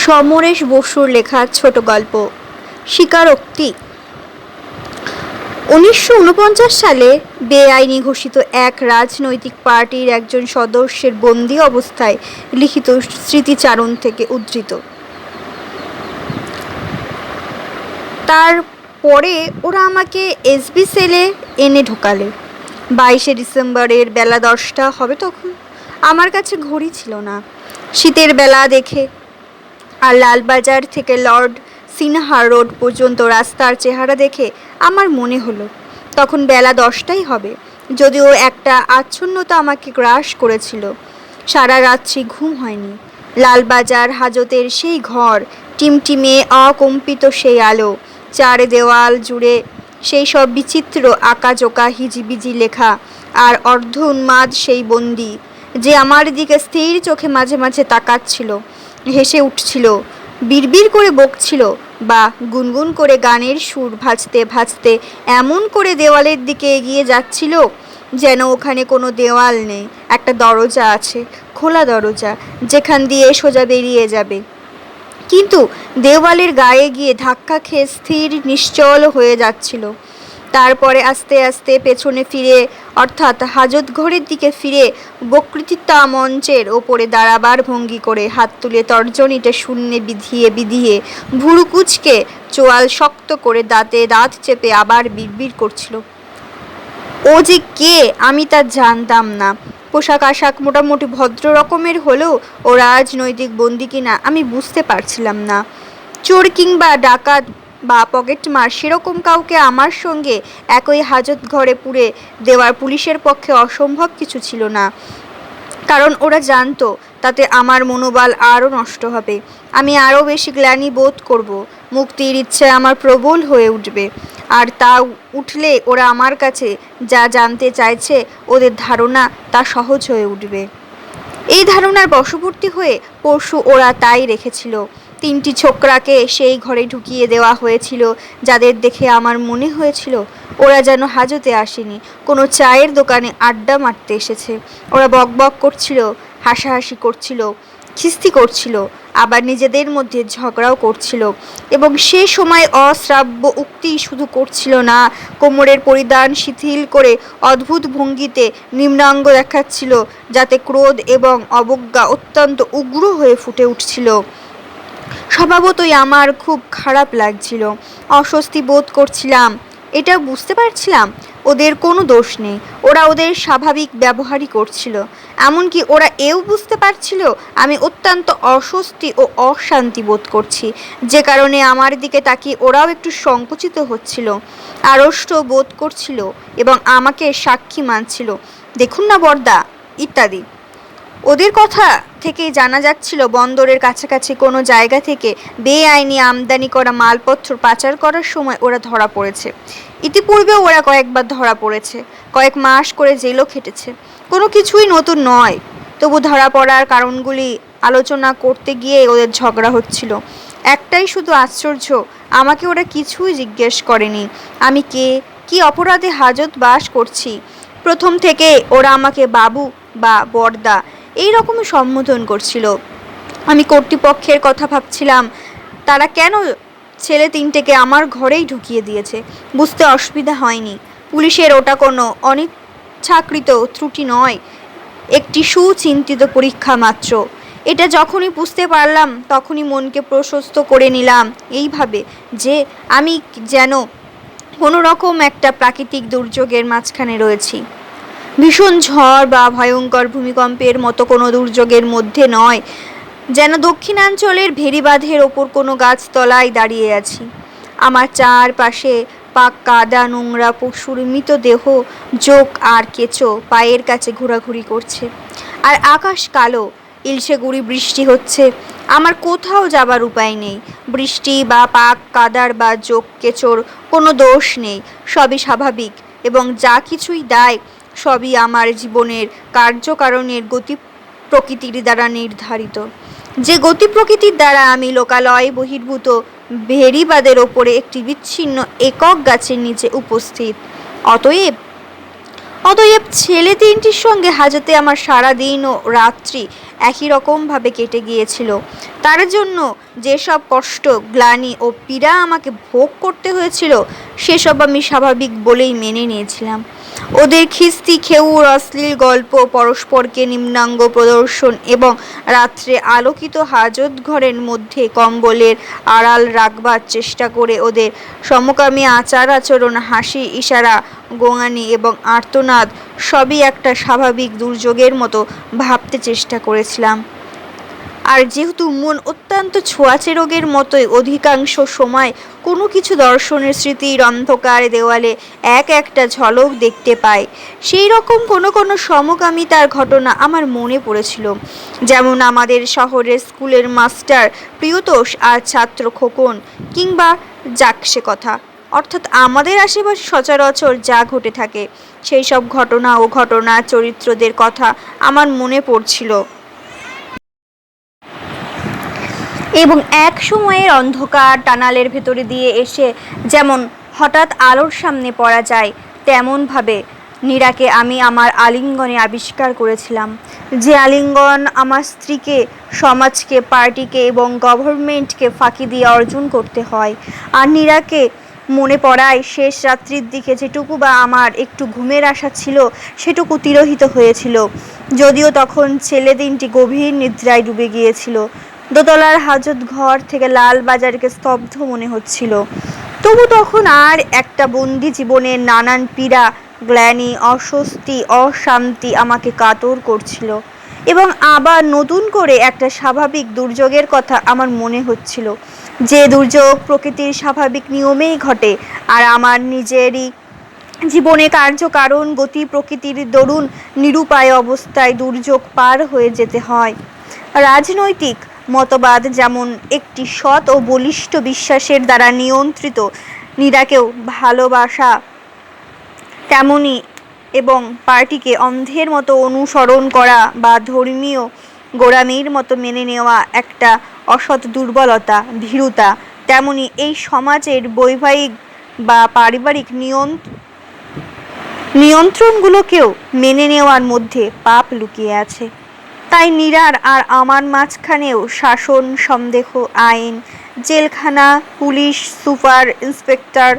সমরেশ বসুর লেখা ছোট গল্প স্বীকারোক্তি। 1949 সালে বেআইনি ঘোষিত এক রাজনৈতিক পার্টির একজন সদস্যের বন্দী অবস্থায় লিখিত স্মৃতিচারণ থেকে উদ্ধৃত। তারপরে ওরা আমাকে এসবি সেলে এনে ঢোকালে। 22শে ডিসেম্বরের বেলা 10টা হবে তখন। আমার কাছে ঘড়ি ছিল না। শীতের বেলা দেখে আর লালবাজার থেকে লর্ড সিনহার রোড পর্যন্ত রাস্তার চেহারা দেখে আমার মনে হলো তখন বেলা 10টাই হবে। যদিও একটা আচ্ছন্নতা আমাকে গ্রাস করেছিল। সারা রাত্রি ঘুম হয়নি। লালবাজার হাজতের সেই ঘর, টিমটিমে অকম্পিত সেই আলো, চার দেওয়াল জুড়ে সেই সব বিচিত্র আঁকাজোকা হিজিবিজি লেখা, আর অর্ধ উন্মাদ সেই বন্দি যে আমার দিকে স্থির চোখে মাঝে মাঝে তাকাচ্ছিল, হেসে উঠছিল, বিড়বিড় করে বকছিল বা গুনগুন করে গানের সুর ভাজতে ভাজতে এমন করে দেওয়ালের দিকে এগিয়ে যাচ্ছিল যেন ওখানে কোনো দেওয়াল নেই, একটা দরজা আছে, খোলা দরজা, যেখান দিয়ে সোজা বেরিয়ে যাবে। কিন্তু দেওয়ালের গায়ে গিয়ে ধাক্কা খেয়ে স্থির নিশ্চল হয়ে যাচ্ছিল। তারপরে আস্তে আস্তে পেছনে ফিরে, অর্থাৎ হাজত ঘরের দিকে ফিরে, বক্তৃতা মঞ্চের ওপরে দাঁড়াবার ভঙ্গি করে হাত তুলে তর্জনীটা শূন্যে বিধিয়ে বিধিয়ে ভুরু কুঁচকে চোয়াল শক্ত করে দাঁতে দাঁত চেপে আবার বিড়বিড় করছিল। ও যে কে আমি তা জানতাম না। পোশাক আশাক মোটামুটি ভদ্র রকমের হলেও ও রাজনৈতিক বন্দি কিনা আমি বুঝতে পারছিলাম না। চোর কিংবা ডাকাত বা পকেটমার সেরকম কাউকে আমার সঙ্গে একই হাজত ঘরে পুরে দেওয়ার পুলিশের পক্ষে অসম্ভব কিছু ছিল না। কারণ ওরা জানতো তাতে আমার মনোবল আরও নষ্ট হবে, আমি আরও বেশি গ্লানি বোধ করব, মুক্তির ইচ্ছে আমার প্রবল হয়ে উঠবে। আর তা উঠলে ওরা আমার কাছে যা জানতে চাইছে ওদের ধারণা তা সহজ হয়ে উঠবে। এই ধারণার বশবর্তী হয়ে পরশু ওরা তাই রেখেছিল। 3টি ছোকরাকে সেই ঘরে ঢুকিয়ে দেওয়া হয়েছিল যাদের দেখে আমার মনে হয়েছিল ওরা যেন হাজতে আসেনি, কোনো চায়ের দোকানে আড্ডা মারতে এসেছে। ওরা বকবক করছিল, হাসাহাসি করছিল, খিস্তি করছিল, আবার নিজেদের মধ্যে ঝগড়াও করছিল। এবং সে সময় অশ্রাব্য উক্তি শুধু করছিল না, কোমরের পরিধান শিথিল করে অদ্ভুত ভঙ্গিতে নিম্নাঙ্গ দেখাচ্ছিল, যাতে ক্রোধ এবং অবজ্ঞা অত্যন্ত উগ্র হয়ে ফুটে উঠছিল। স্বভাবতই আমার খুব খারাপ লাগছিল, অস্বস্তি বোধ করছিলাম। এটা বুঝতে পারছিলাম ওদের কোনো দোষ নেই, ওরা ওদের স্বাভাবিক ব্যবহারই করছিল। এমনকি ওরা এও বুঝতে পারছিল আমি অত্যন্ত অস্বস্তি ও অশান্তি বোধ করছি, যে কারণে আমার দিকে তাকিয়ে ওরাও একটু সংকুচিত হচ্ছিল, আড়ষ্ট বোধ করছিল এবং আমাকে সাক্ষী মানছিল। দেখুন না বর্দা ইত্যাদি। ওদের কথা থেকেই জানা যাচ্ছিল বন্দরের কাছাকাছি কোনো জায়গা থেকে বেআইনি আমদানি করা মালপত্র পাচার করার সময় ওরা ধরা পড়েছে। ইতিপূর্বেও ওরা কয়েকবার ধরা পড়েছে, কয়েক মাস করে জেলও খেটেছে। কোনো কিছুই নতুন নয়। তবু ধরা পড়ার কারণগুলি আলোচনা করতে গিয়ে ওদের ঝগড়া হচ্ছিল। একটাই শুধু আশ্চর্য, আমাকে ওরা কিছুই জিজ্ঞেস করেনি আমি কে, কি অপরাধে হাজত বাস করছি। প্রথম থেকে ওরা আমাকে বাবু বা বর্দা এই রকমই সম্বোধন করছিল। আমি কর্তৃপক্ষের কথা ভাবছিলাম, তারা কেন ছেলে 3টেকে আমার ঘরেই ঢুকিয়ে দিয়েছে। বুঝতে অসুবিধা হয়নি। পুলিশের ওটা কোনো অনিচ্ছাকৃত ত্রুটি নয়, একটি সুচিন্তিত পরীক্ষা মাত্র। এটা যখনই বুঝতে পারলাম তখনই মনকে প্রশস্ত করে নিলাম এইভাবে যে আমি যেন কোনো রকম একটা প্রাকৃতিক দুর্যোগের মাঝখানে রয়েছি। ভীষণ ঝড় বা ভয়ঙ্কর ভূমিকম্পের মতো কোনো দুর্যোগের মধ্যে নয়, যেন দক্ষিণাঞ্চলের ভেরিবাঁধের ওপর কোনো গাছতলায় দাঁড়িয়ে আছি। আমার চারপাশে পাক কাদা নোংরা পশুর মৃতদেহ, জোক আর কেঁচো পায়ের কাছে ঘোরাঘুরি করছে, আর আকাশ কালো, ইলশে গুঁড়ি বৃষ্টি হচ্ছে। আমার কোথাও যাবার উপায় নেই। বৃষ্টি বা পাক কাদার বা জোক কেঁচোর কোনো দোষ নেই, সবই স্বাভাবিক, এবং যা কিছুই দায় সবই আমার জীবনের কার্যকারণের গতি প্রকৃতির দ্বারা নির্ধারিত, যে গতি প্রকৃতির দ্বারা আমি লোকালয় বহির্ভূত ভেরিবাদের ওপরে একটি বিচ্ছিন্ন একক গাছের নিচে উপস্থিত। অতএব ছেলে 3টির সঙ্গে হাজতে আমার সারা দিন ও রাত্রি একই রকমভাবে কেটে গিয়েছিল। তার জন্য যেসব কষ্ট, গ্লানি ও পীড়া আমাকে ভোগ করতে হয়েছিল সেসব আমি স্বাভাবিক বলেই মেনে নিয়েছিলাম। ওদের খিস্তি খেউর অশ্লীল গল্প, পরস্পরকে নিম্নাঙ্গ প্রদর্শন এবং রাত্রে আলোকিত হাজত ঘরের মধ্যে কম্বলের আড়াল রাখবার চেষ্টা করে ওদের সমকামী আচার আচরণ, হাসি, ইশারা, গোঙানি এবং আর্তনাদ সবই একটা স্বাভাবিক দুর্যোগের মতো ভাবতে চেষ্টা করেছিলাম। আর যেহেতু মন অত্যন্ত ছোঁয়াচে রোগের মতোই অধিকাংশ সময় কোনো কিছু দর্শনের স্মৃতির অন্ধকার দেওয়ালে একটা ঝলক দেখতে পায়, সেই রকম কোনো সমকামিতার ঘটনা আমার মনে পড়েছিল। যেমন আমাদের শহরের স্কুলের মাস্টার প্রিয়তোষ আর ছাত্র খোকন, কিংবা যাক সে কথা, অর্থাৎ আমাদের আশেপাশে সচরাচর যা ঘটে থাকে সেই সব ঘটনা ও ঘটনার চরিত্রদের কথা আমার মনে পড়ছিল। এবং এক সময়ের অন্ধকার টানালের ভেতরে দিয়ে এসে যেমন হঠাৎ আলোর সামনে পড়া যায়, তেমনভাবে নীরাকে আমি আমার আলিঙ্গনে আবিষ্কার করেছিলাম। যে আলিঙ্গন আমার স্ত্রীকে, সমাজকে, পার্টিকে এবং গভর্নমেন্টকে ফাঁকি দিয়ে অর্জন করতে হয়। আর নীরাকে মনে পড়ায় শেষ রাত্রির দিকে যেটুকু বা আমার একটু ঘুমের আশা ছিল সেটুকু তিরোহিত হয়েছিল, যদিও তখন ছেলে দিনটি গভীর নিদ্রায় ডুবে গিয়েছিল। দোতলার হাজত ঘর থেকে লাল বাজারকে স্তব্ধ মনে হচ্ছিল। তবু তখন আর একটা বন্দি জীবনের নানান পীড়া, গ্লানি, অস্বস্তি, অশান্তি আমাকে কাতর করছিল। এবং আবার নতুন করে একটা স্বাভাবিক দুর্যোগের কথা আমার মনে হচ্ছিল, যে দুর্যোগ প্রকৃতির স্বাভাবিক নিয়মেই ঘটে, আর আমার নিজেরই জীবনে কার্যকারণ গতি প্রকৃতির দরুন নিরুপায় অবস্থায় দুর্যোগ পার হয়ে যেতে হয়। রাজনৈতিক মতবাদ যেমন একটি সৎ ও বলিষ্ঠ বিশ্বাসের দ্বারা নিয়ন্ত্রিত, নীরাকেও ভালোবাসা তেমনি, এবং পার্টিকে অন্ধের মতো অনুসরণ করা বা ধর্মীয় গোঁড়ামির মতো মেনে নেওয়া একটা অসৎ দুর্বলতা, ভীরুতা, তেমনি এই সমাজের বৈবাহিক বা পারিবারিক নিয়ন্ত্রণগুলোকেও মেনে নেওয়ার মধ্যে পাপ লুকিয়ে আছে। তাই নীরার আর আমার মাঝখানেও শাসন, সন্দেহ, আইন, জেলখানা, পুলিশ, সুপার ইন্সপেক্টর,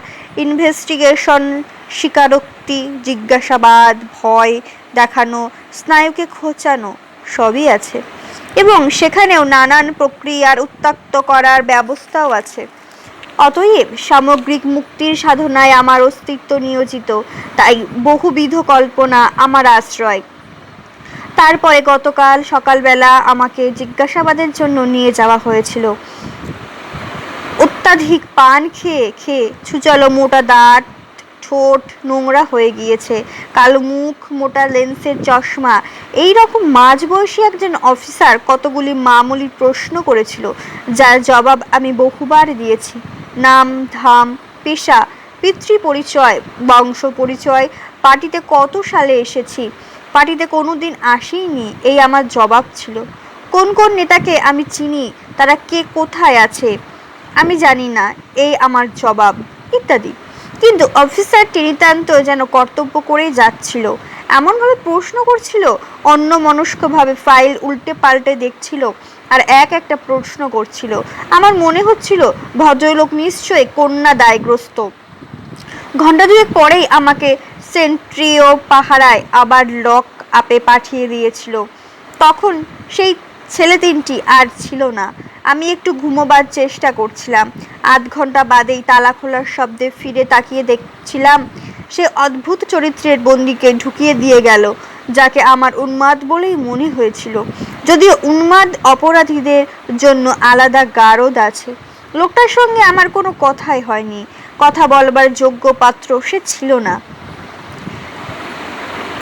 ইনভেস্টিগেশন, স্বীকারোক্তি, জিজ্ঞাসাবাদ, ভয় দেখানো, স্নায়ুকে খোঁচানো সবই আছে। এবং সেখানেও নানান প্রক্রিয়ার উত্ত্যক্ত করার ব্যবস্থাও আছে। অতএব সামগ্রিক মুক্তির সাধনায় আমার অস্তিত্ব নিয়োজিত, তাই বহুবিধ কল্পনা আমার আশ্রয়। তারপরে গতকাল সকালবেলা আমাকে জিজ্ঞাসাবাদের জন্য নিয়ে যাওয়া হয়েছিল। অত্যাধিক পান খেয়ে খেয়ে ছুচালো মোটা দাঁত, ঠোঁট নোংরা হয়ে গিয়েছে, কালো মুখ, মোটা লেন্সের চশমা, এই রকম মাঝবয়সী একজন অফিসার কতগুলি মামুলি প্রশ্ন করেছিল, যার জবাব আমি বহুবার দিয়েছি। নাম, ধাম, পেশা, পিতৃ পরিচয়, বংশ পরিচয়, পার্টিতে কত সালে এসেছি, পার্টিতে কোনোদিন আসেইনি, এই আমার জবাব ছিল। কোন কোন নেতাকে আমি চিনি, তারা কে কোথায় আছে আমি জানি না, এই আমার জবাব, ইত্যাদি। কিন্তু অফিসারটি নিতান্ত যেন কর্তব্য করেই যাচ্ছিল, এমনভাবে প্রশ্ন করছিল, অন্যমনস্কভাবে ফাইল উল্টে পাল্টে দেখছিল আর একটা প্রশ্ন করছিল। আমার মনে হচ্ছিল ভদ্রলোক নিশ্চয়ই কন্যা দায়গ্রস্ত। ঘণ্টা দুয়েক পরেই আমাকে সেন্ট্রিও পাহারায় আবার লক আপে পাঠিয়ে দিয়েছিল। তখন সেই ছেলে তিনটি আর ছিল না। আমি একটু ঘুমোবার চেষ্টা করছিলাম। আধ ঘন্টা বাদেই তালা খোলার শব্দে ফিরে তাকিয়ে দেখছিলাম সে অদ্ভুত চরিত্রের বন্দীকে ঢুকিয়ে দিয়ে গেল, যাকে আমার উন্মাদ বলেই মনে হয়েছিল, যদিও উন্মাদ অপরাধীদের জন্য আলাদা গারদ আছে। লোকটার সঙ্গে আমার কোনো কথাই হয়নি, কথা বলবার যোগ্য পাত্র সে ছিল না।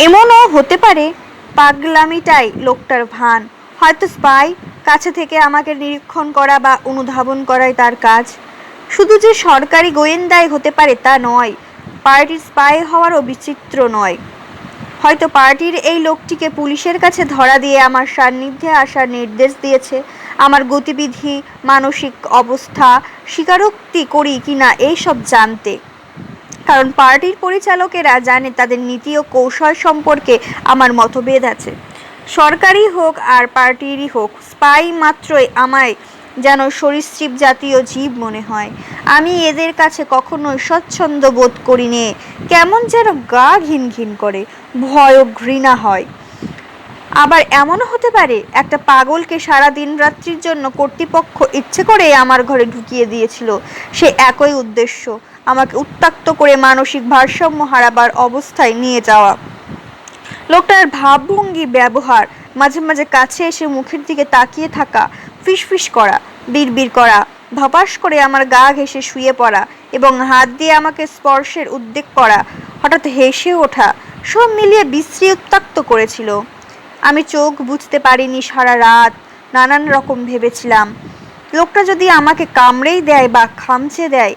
এমনও হতে পারে পাগলামিটাই লোকটার ভান, হয়তো স্পাই, কাছে থেকে আমাকে নিরীক্ষণ করা বা অনুধাবন করাই তার কাজ। শুধু যে সরকারি গোয়েন্দাই হতে পারে তা নয়, পার্টির স্পাই হওয়ারও বিচিত্র নয়। হয়তো পার্টির এই লোকটিকে পুলিশের কাছে ধরা দিয়ে আমার সান্নিধ্যে আসার নির্দেশ দিয়েছে, আমার গতিবিধি, মানসিক অবস্থা স্বীকারোক্তি করি কিনা এইসব জানতে। কারণ পার্টির পরিচালকেরা জানে তাদের নীতি ও কৌশল সম্পর্কে আমার মতভেদ আছে। সরকারি হোক আর পার্টিরই হোক, স্পাই মাত্রই আমায় যেন সরীসৃপ জাতীয় জীব মনে হয়। আমি এদের কাছে কখনোই স্বচ্ছন্দ বোধ করি নে। কেমন যেন গা ঘিন ঘিন করে, ভয় ও ঘৃণা হয়। আবার এমনও হতে পারে একটা পাগলকে সারা দিন রাত্রির জন্য কর্তৃপক্ষ ইচ্ছে করে আমার ঘরে ঢুকিয়ে দিয়েছিল, সে একই উদ্দেশ্য, আমাকে উত্ত্যক্ত করে মানসিক ভারসাম্য হারাবার অবস্থায় নিয়ে যাওয়া। লোকটার ভাবভঙ্গি, ব্যবহার, মাঝে মাঝে কাছে এসে মুখের দিকে তাকিয়ে থাকা, ফিসফিস করা, বিড়বিড় করা, ধপাস করে আমার গা ঘেঁষে শুয়ে পড়া এবং হাত দিয়ে আমাকে স্পর্শের উদ্বেগ করা, হঠাৎ হেসে ওঠা, সব মিলিয়ে বিশ্রী উত্ত্যক্ত করেছিল। আমি চোখ বুঝতে পারিনি সারা রাত, নানান রকম ভেবেছিলাম। লোকটা যদি আমাকে কামড়েই দেয় বা খামচে দেয়,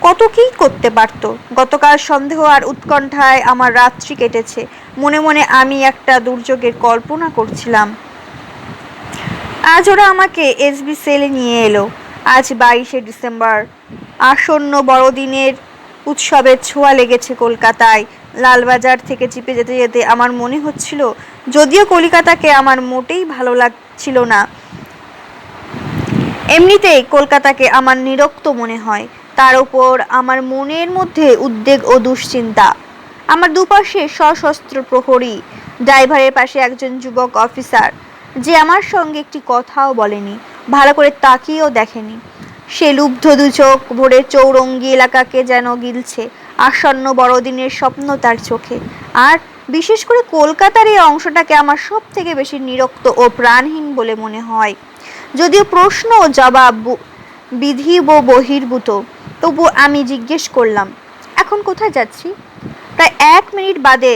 কত কী করতে পারত। গতকাল সন্দেহ আর উৎকণ্ঠায় আমার রাত্রি কেটেছে। মনে মনে আমি একটা দুর্যোগের কল্পনা করছিলাম। আজ ওরা আমাকে এসবি সেলে নিয়ে এলো। আজ 22শে ডিসেম্বর। আসন্ন বড়দিনের উৎসবের ছোঁয়া লেগেছে কলকাতায়। লালবাজার থেকে চিপে যেতে যেতে আমার মনে হচ্ছিল, যদিও কলিকাতাকে আমার মোটেই ভালো লাগছিল না, এমনিতেই কলকাতাকে আমার নিরক্ত মনে হয়, তার উপর আমার মনের মধ্যে উদ্বেগ ও দুশ্চিন্তা। আমার দুপাশে সশস্ত্র প্রহরী, ড্রাইভারের পাশে একজন যুবক অফিসার, যে আমার সঙ্গে একটি কথাও বলেনি, ভালো করে তাকিয়েও দেখেনি। সে লুব্ধ দুচোখ ভরে চৌরঙ্গি এলাকাকে যেন গিলছে। আসন্ন বড়দিনের স্বপ্ন তার চোখে। আর বিশেষ করে কলকাতার এই অংশটাকে আমার সব থেকে বেশি নিরক্ত ও প্রাণহীন বলে মনে হয়। যদিও প্রশ্ন ও জবাব বিধি ও বহির্ভূত, তবু আমি জিজ্ঞেস করলাম, এখন কোথায় যাচ্ছি? প্রায় 1 মিনিট বাদে,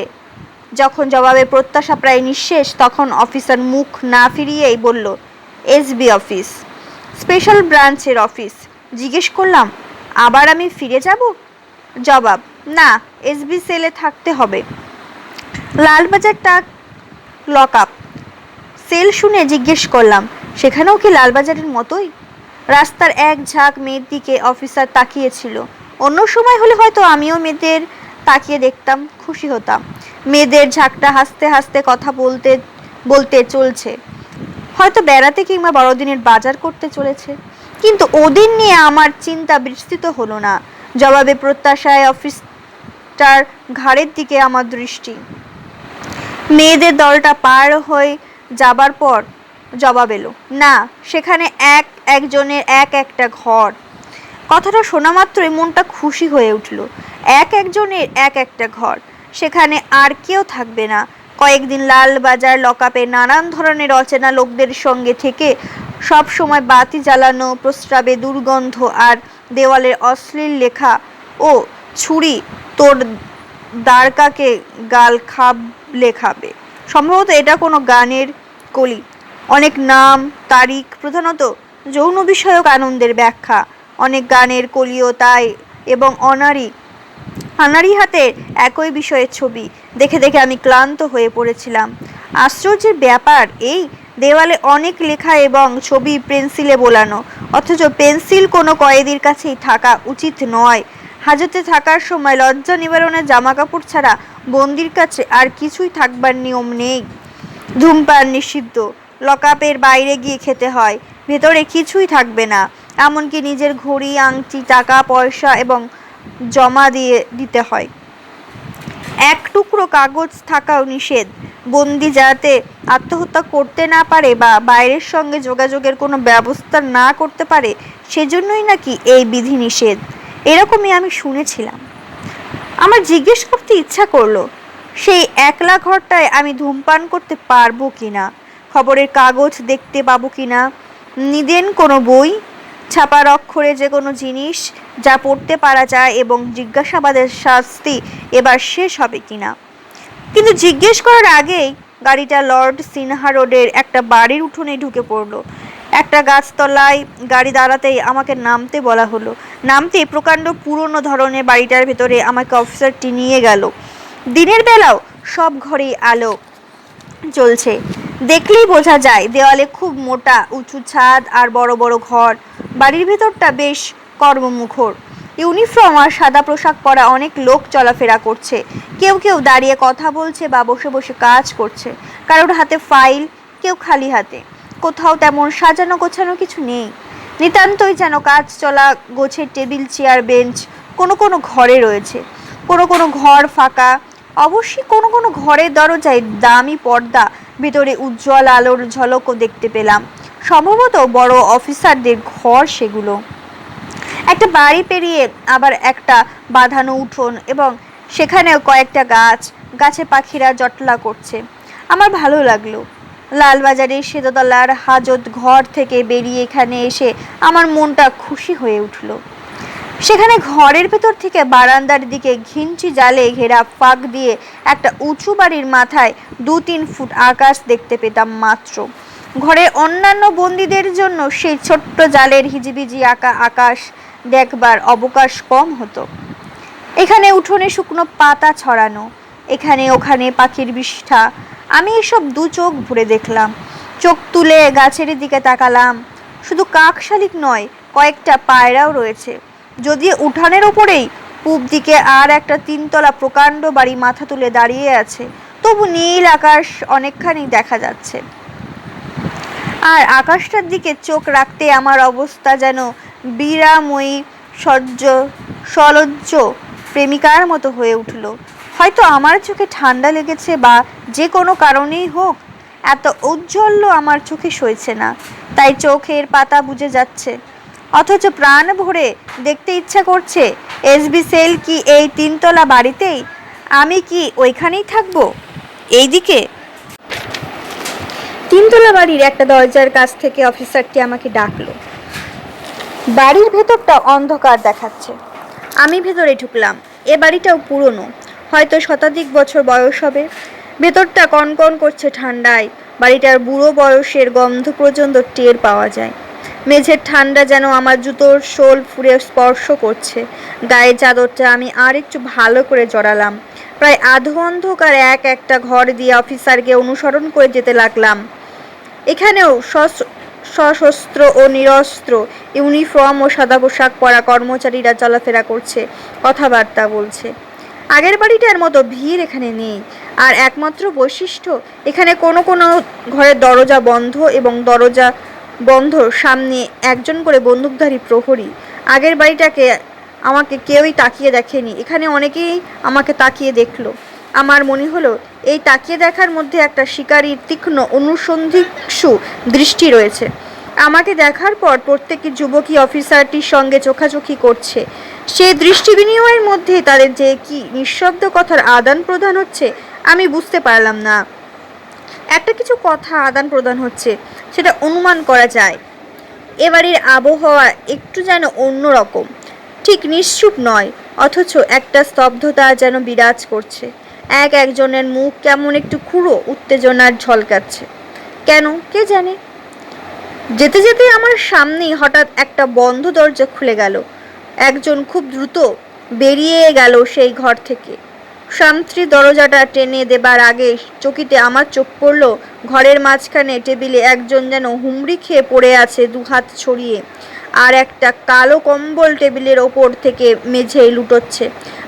যখন জবাবের প্রত্যাশা প্রায় নিঃশেষ, তখন অফিসার মুখ না ফিরিয়েই বলল, এসবি অফিস, স্পেশাল ব্রাঞ্চের অফিস। জিজ্ঞেস করলাম, আবার আমি ফিরে যাব? জবাব, না, এসবি সেলে থাকতে হবে। লালবাজারটা লক আপ। সেল শুনে জিজ্ঞেস করলাম, সেখানেও কি লালবাজারের মতোই? রাস্তার এক ঝাঁক মেয়ের দিকে অফিসার তাকিয়েছিল। অন্য সময় হলে হয়তো আমিও মেয়েদের তাকিয়ে দেখতাম, খুশি হতাম। মেয়েদের ঝাঁকটা হাসতে হাসতে কথা বলতে বলতে চলছে, হয়তো বেড়াতে কিংবা বড়দিনের বাজার করতে চলেছে। কিন্তু ওদের নিয়ে আমার চিন্তা বিস্তৃত হলো না। জবাবে প্রত্যাশায় অফিসটার ঘাড়ের দিকে আমার দৃষ্টি। মেয়েদের দলটা পার হয়ে যাবার পর জবাব এলো, না, সেখানে একজনের একটা ঘর। কথাটা শোনা মাত্রই মনটা খুশি হয়ে উঠল। একজনের একটা ঘর, সেখানে আর কেউ থাকবে না। কয়েকদিন লালবাজার লকআপে নানান ধরনের অচেনা লোকদের সঙ্গে থেকে সব সময় বাতি জ্বালানো, প্রস্রাবে দুর্গন্ধ আর দেওয়ালের অশ্লীল লেখা ও ছুরি তোর দ্বারকাকে গাল খাবলে খাবে। সম্ভবত এটা কোনো গানের কলি। অনেক নাম, তারিখ, প্রধানত যৌন বিষয়ক আনন্দের ব্যাখ্যা। অনেক গানের কলিও তাই, এবং আনাড়ি হাতের একই বিষয়ের ছবি দেখে দেখে আমি ক্লান্ত হয়ে পড়েছিলাম। আশ্চর্যের ব্যাপার এই, দেওয়ালে অনেক লেখা এবং ছবি পেন্সিলে বোলানো, অথচ পেন্সিল কোনো কয়েদির কাছেই থাকা উচিত নয়। হাজতে থাকার সময় লজ্জা নিবারণের জামাকাপড় ছাড়া বন্দির কাছে আর কিছুই থাকবার নিয়ম নেই। ধূমপান নিষিদ্ধ, লকআপের বাইরে গিয়ে খেতে হয়, ভেতরে কিছুই থাকবে না, এমনকি নিজের ঘড়ি, আংটি, টাকা পয়সা এবং জমা দিতে হয়। এক টুকরো কাগজ থাকাও নিষেধ। বন্দি যাতে আত্মহত্যা করতে না পারে বা বাইরের সঙ্গে যোগাযোগের কোনো ব্যবস্থা না করতে পারে, সেজন্যই নাকি এই বিধি নিষেধ, এরকমই আমি শুনেছিলাম। আমার জিজ্ঞেস করতে ইচ্ছা করলো, সেই একলা ঘরটায় আমি ধূমপান করতে পারবো কিনা, খবরের কাগজ দেখতে পাবো কিনা, নিদেন কোনো বই, ছাপার অক্ষরে যে কোনো জিনিস যা পড়তে পারা যায়, এবং জিজ্ঞাসাবাদের শাস্তি এবার শেষ হবে কিনা। কিন্তু জিজ্ঞেস করার আগেই গাড়িটা লর্ড সিনহা রোডের একটা বাড়ির উঠোনে ঢুকে পড়লো। একটা গাছতলায় গাড়ি দাঁড়াতেই আমাকে নামতে বলা হলো। নামতে প্রকাণ্ড পুরনো ধরনের বাড়িটার ভেতরে আমাকে অফিসারটি নিয়ে গেল। দিনের বেলাও সব ঘরেই আলো জ্বলছে, দেখলেই বোঝা যায়। দেওয়ালে খুব মোটা উঁচু ছাদ আর বড় বড় ঘর। বাড়ির ভেতরটা বেশ কর্মমুখর। ইউনিফর্ম আর সাদা পোশাক পরা অনেক লোক চলাফেরা করছে। কেউ কেউ দাঁড়িয়ে কথা বলছে বা বসে বসে কাজ করছে। কারোর হাতে ফাইল, কেউ খালি হাতে। কোথাও তেমন সাজানো গোছানো কিছু নেই। নিতান্তই যেন কাজ চলা গোছের টেবিল, চেয়ার, বেঞ্চ কোনো কোনো ঘরে রয়েছে। কোনো কোনো ঘর ফাঁকা। অবশ্যই কোনো কোনো ঘরের দরজায় দামি পর্দা, ভিতরে উজ্জ্বল আলোর ঝলকও দেখতে পেলাম। সম্ভবত বড় অফিসারদের ঘর সেগুলো। একটা বাড়ি পেরিয়ে আবার একটা বাঁধানো উঠোন এবং সেখানেও কয়েকটা গাছ, গাছে পাখিরা জটলা করছে। আমার ভালো লাগলো। লালবাজারের সেততলার হাজত ঘর থেকে বেরিয়ে এখানে এসে আমার মনটা খুশি হয়ে উঠল। সেখানে ঘরের ভেতর থেকে বারান্দার দিকে ঘিঞ্চি জালে ঘেরা ফাঁক দিয়ে একটা উঁচু বাড়ির মাথায় 2-3 ফুট আকাশ দেখতে পেতাম মাত্র। ঘরের অন্যান্য বন্দীদের জন্য সেই ছোট্ট জালের হিজিবিজি আঁকা আকাশ দেখবার অবকাশ কম হতো। এখানে উঠোনে শুকনো পাতা ছড়ানো, এখানে ওখানে পাখির বিষ্ঠা। আমি এসব 2 চোখ ভরে দেখলাম। চোখ তুলে গাছের দিকে তাকালাম। শুধু কাক শালিক নয়, কয়েকটা পায়রাও রয়েছে। যদিও উঠানের ওপরেই পূব দিকে আর একটা 3 তলা প্রকাণ্ড বাড়ি মাথা তুলে দাঁড়িয়ে আছে, তবু নীল আকাশ অনেকখানি দেখা যাচ্ছে। আর আকাশটার দিকে চোখ রাখতে আমার অবস্থা যেন বীরাময়ী সলজ্জ প্রেমিকার মতো হয়ে উঠল। হয়তো আমার চোখে ঠান্ডা লেগেছে বা যে কোনো কারণেই হোক, এত ঔজ্জ্বল্য আমার চোখে সইছে না, তাই চোখের পাতা বুজে যাচ্ছে। অথচ প্রাণ ভরে দেখতে ইচ্ছা করছে, এসবি সেল কি এই 3 তলা বাড়িতেই? আমি কি ওইখানেই থাকবো? এইদিকে 3 তলা বাড়ির একটা দরজার কাছ থেকে অফিসারটি আমাকে ডাকলো। বাড়ির ভেতরটা অন্ধকার দেখাচ্ছে। আমি ভেতরে ঢুকলাম। এ বাড়িটাও পুরনো, হয়তো শতাধিক বছর বয়স হবে। ভেতরটা কনকন করছে ঠান্ডায়। বাড়িটার বুড়ো বয়সের গন্ধ পর্যন্ত টের পাওয়া যায়। মেঝের ঠান্ডা যেন আমার জুতোর শোল ফুঁড়ে স্পর্শ করছে। গায়ের চাদরটা আমি আর একটু ভালো করে জড়ালাম। প্রায় আধো অন্ধকার একটা ঘর দিয়ে অফিসারকে অনুসরণ করে যেতে লাগলাম। এখানেও সশস্ত্র ও নিরস্ত্র, ইউনিফর্ম ও সাদা পোশাক পরা কর্মচারীরা চলাফেরা করছে, কথাবার্তা বলছে। আগের বাড়িটার মতো ভিড় এখানে নেই। আর একমাত্র বৈশিষ্ট্য, এখানে কোনো কোনো ঘরের দরজা বন্ধ এবং দরজা বন্ধর সামনে একজন করে বন্দুকধারী প্রহরী। আগের বাড়িটাকে আমাকে কেউই তাকিয়ে দেখেনি, এখানে অনেকেই আমাকে তাকিয়ে দেখলো। আমার মনে হলো এই তাকিয়ে দেখার মধ্যে একটা শিকারীর তীক্ষ্ণ অনুসন্ধিৎসু দৃষ্টি রয়েছে। আমাকে দেখার পর প্রত্যেকটি যুবকী অফিসারটির সঙ্গে চোখাচোখি করছে। সেই দৃষ্টি বিনিময়ের মধ্যে তাদের যে কি নিঃশব্দ কথার আদান প্রদান হচ্ছে আমি বুঝতে পারলাম না। একটা কিছু কথা আদান প্রদান হচ্ছে, সেটা অনুমান করা যায়। এবারের আবহাওয়া একটু যেন অন্যরকম, ঠিক নিশ্চুপ নয়, অথচ একটা স্তব্ধতা যেন বিরাজ করছে। একজনের মুখ কেমন একটু খুঁড়ো, উত্তেজনার ঝলকাচ্ছে। কেন কে জানে? যেতে যেতে আমার সামনেই হঠাৎ একটা বন্ধ দরজা খুলে গেল। একজন খুব দ্রুত বেরিয়ে গেল সেই ঘর থেকে। সামত্রী দরজাটা টেনে দেবার আগে চকিতে আমার চোখ পড়ল ঘরের মাঝখানে টেবিলে একজন যেন হুমড়ি খেয়ে পড়ে আছে, 2 হাত ছড়িয়ে। আর একটা কালো কম্বল টেবিলের ওপর থেকে মেঝেয় লুটোচ্ছে।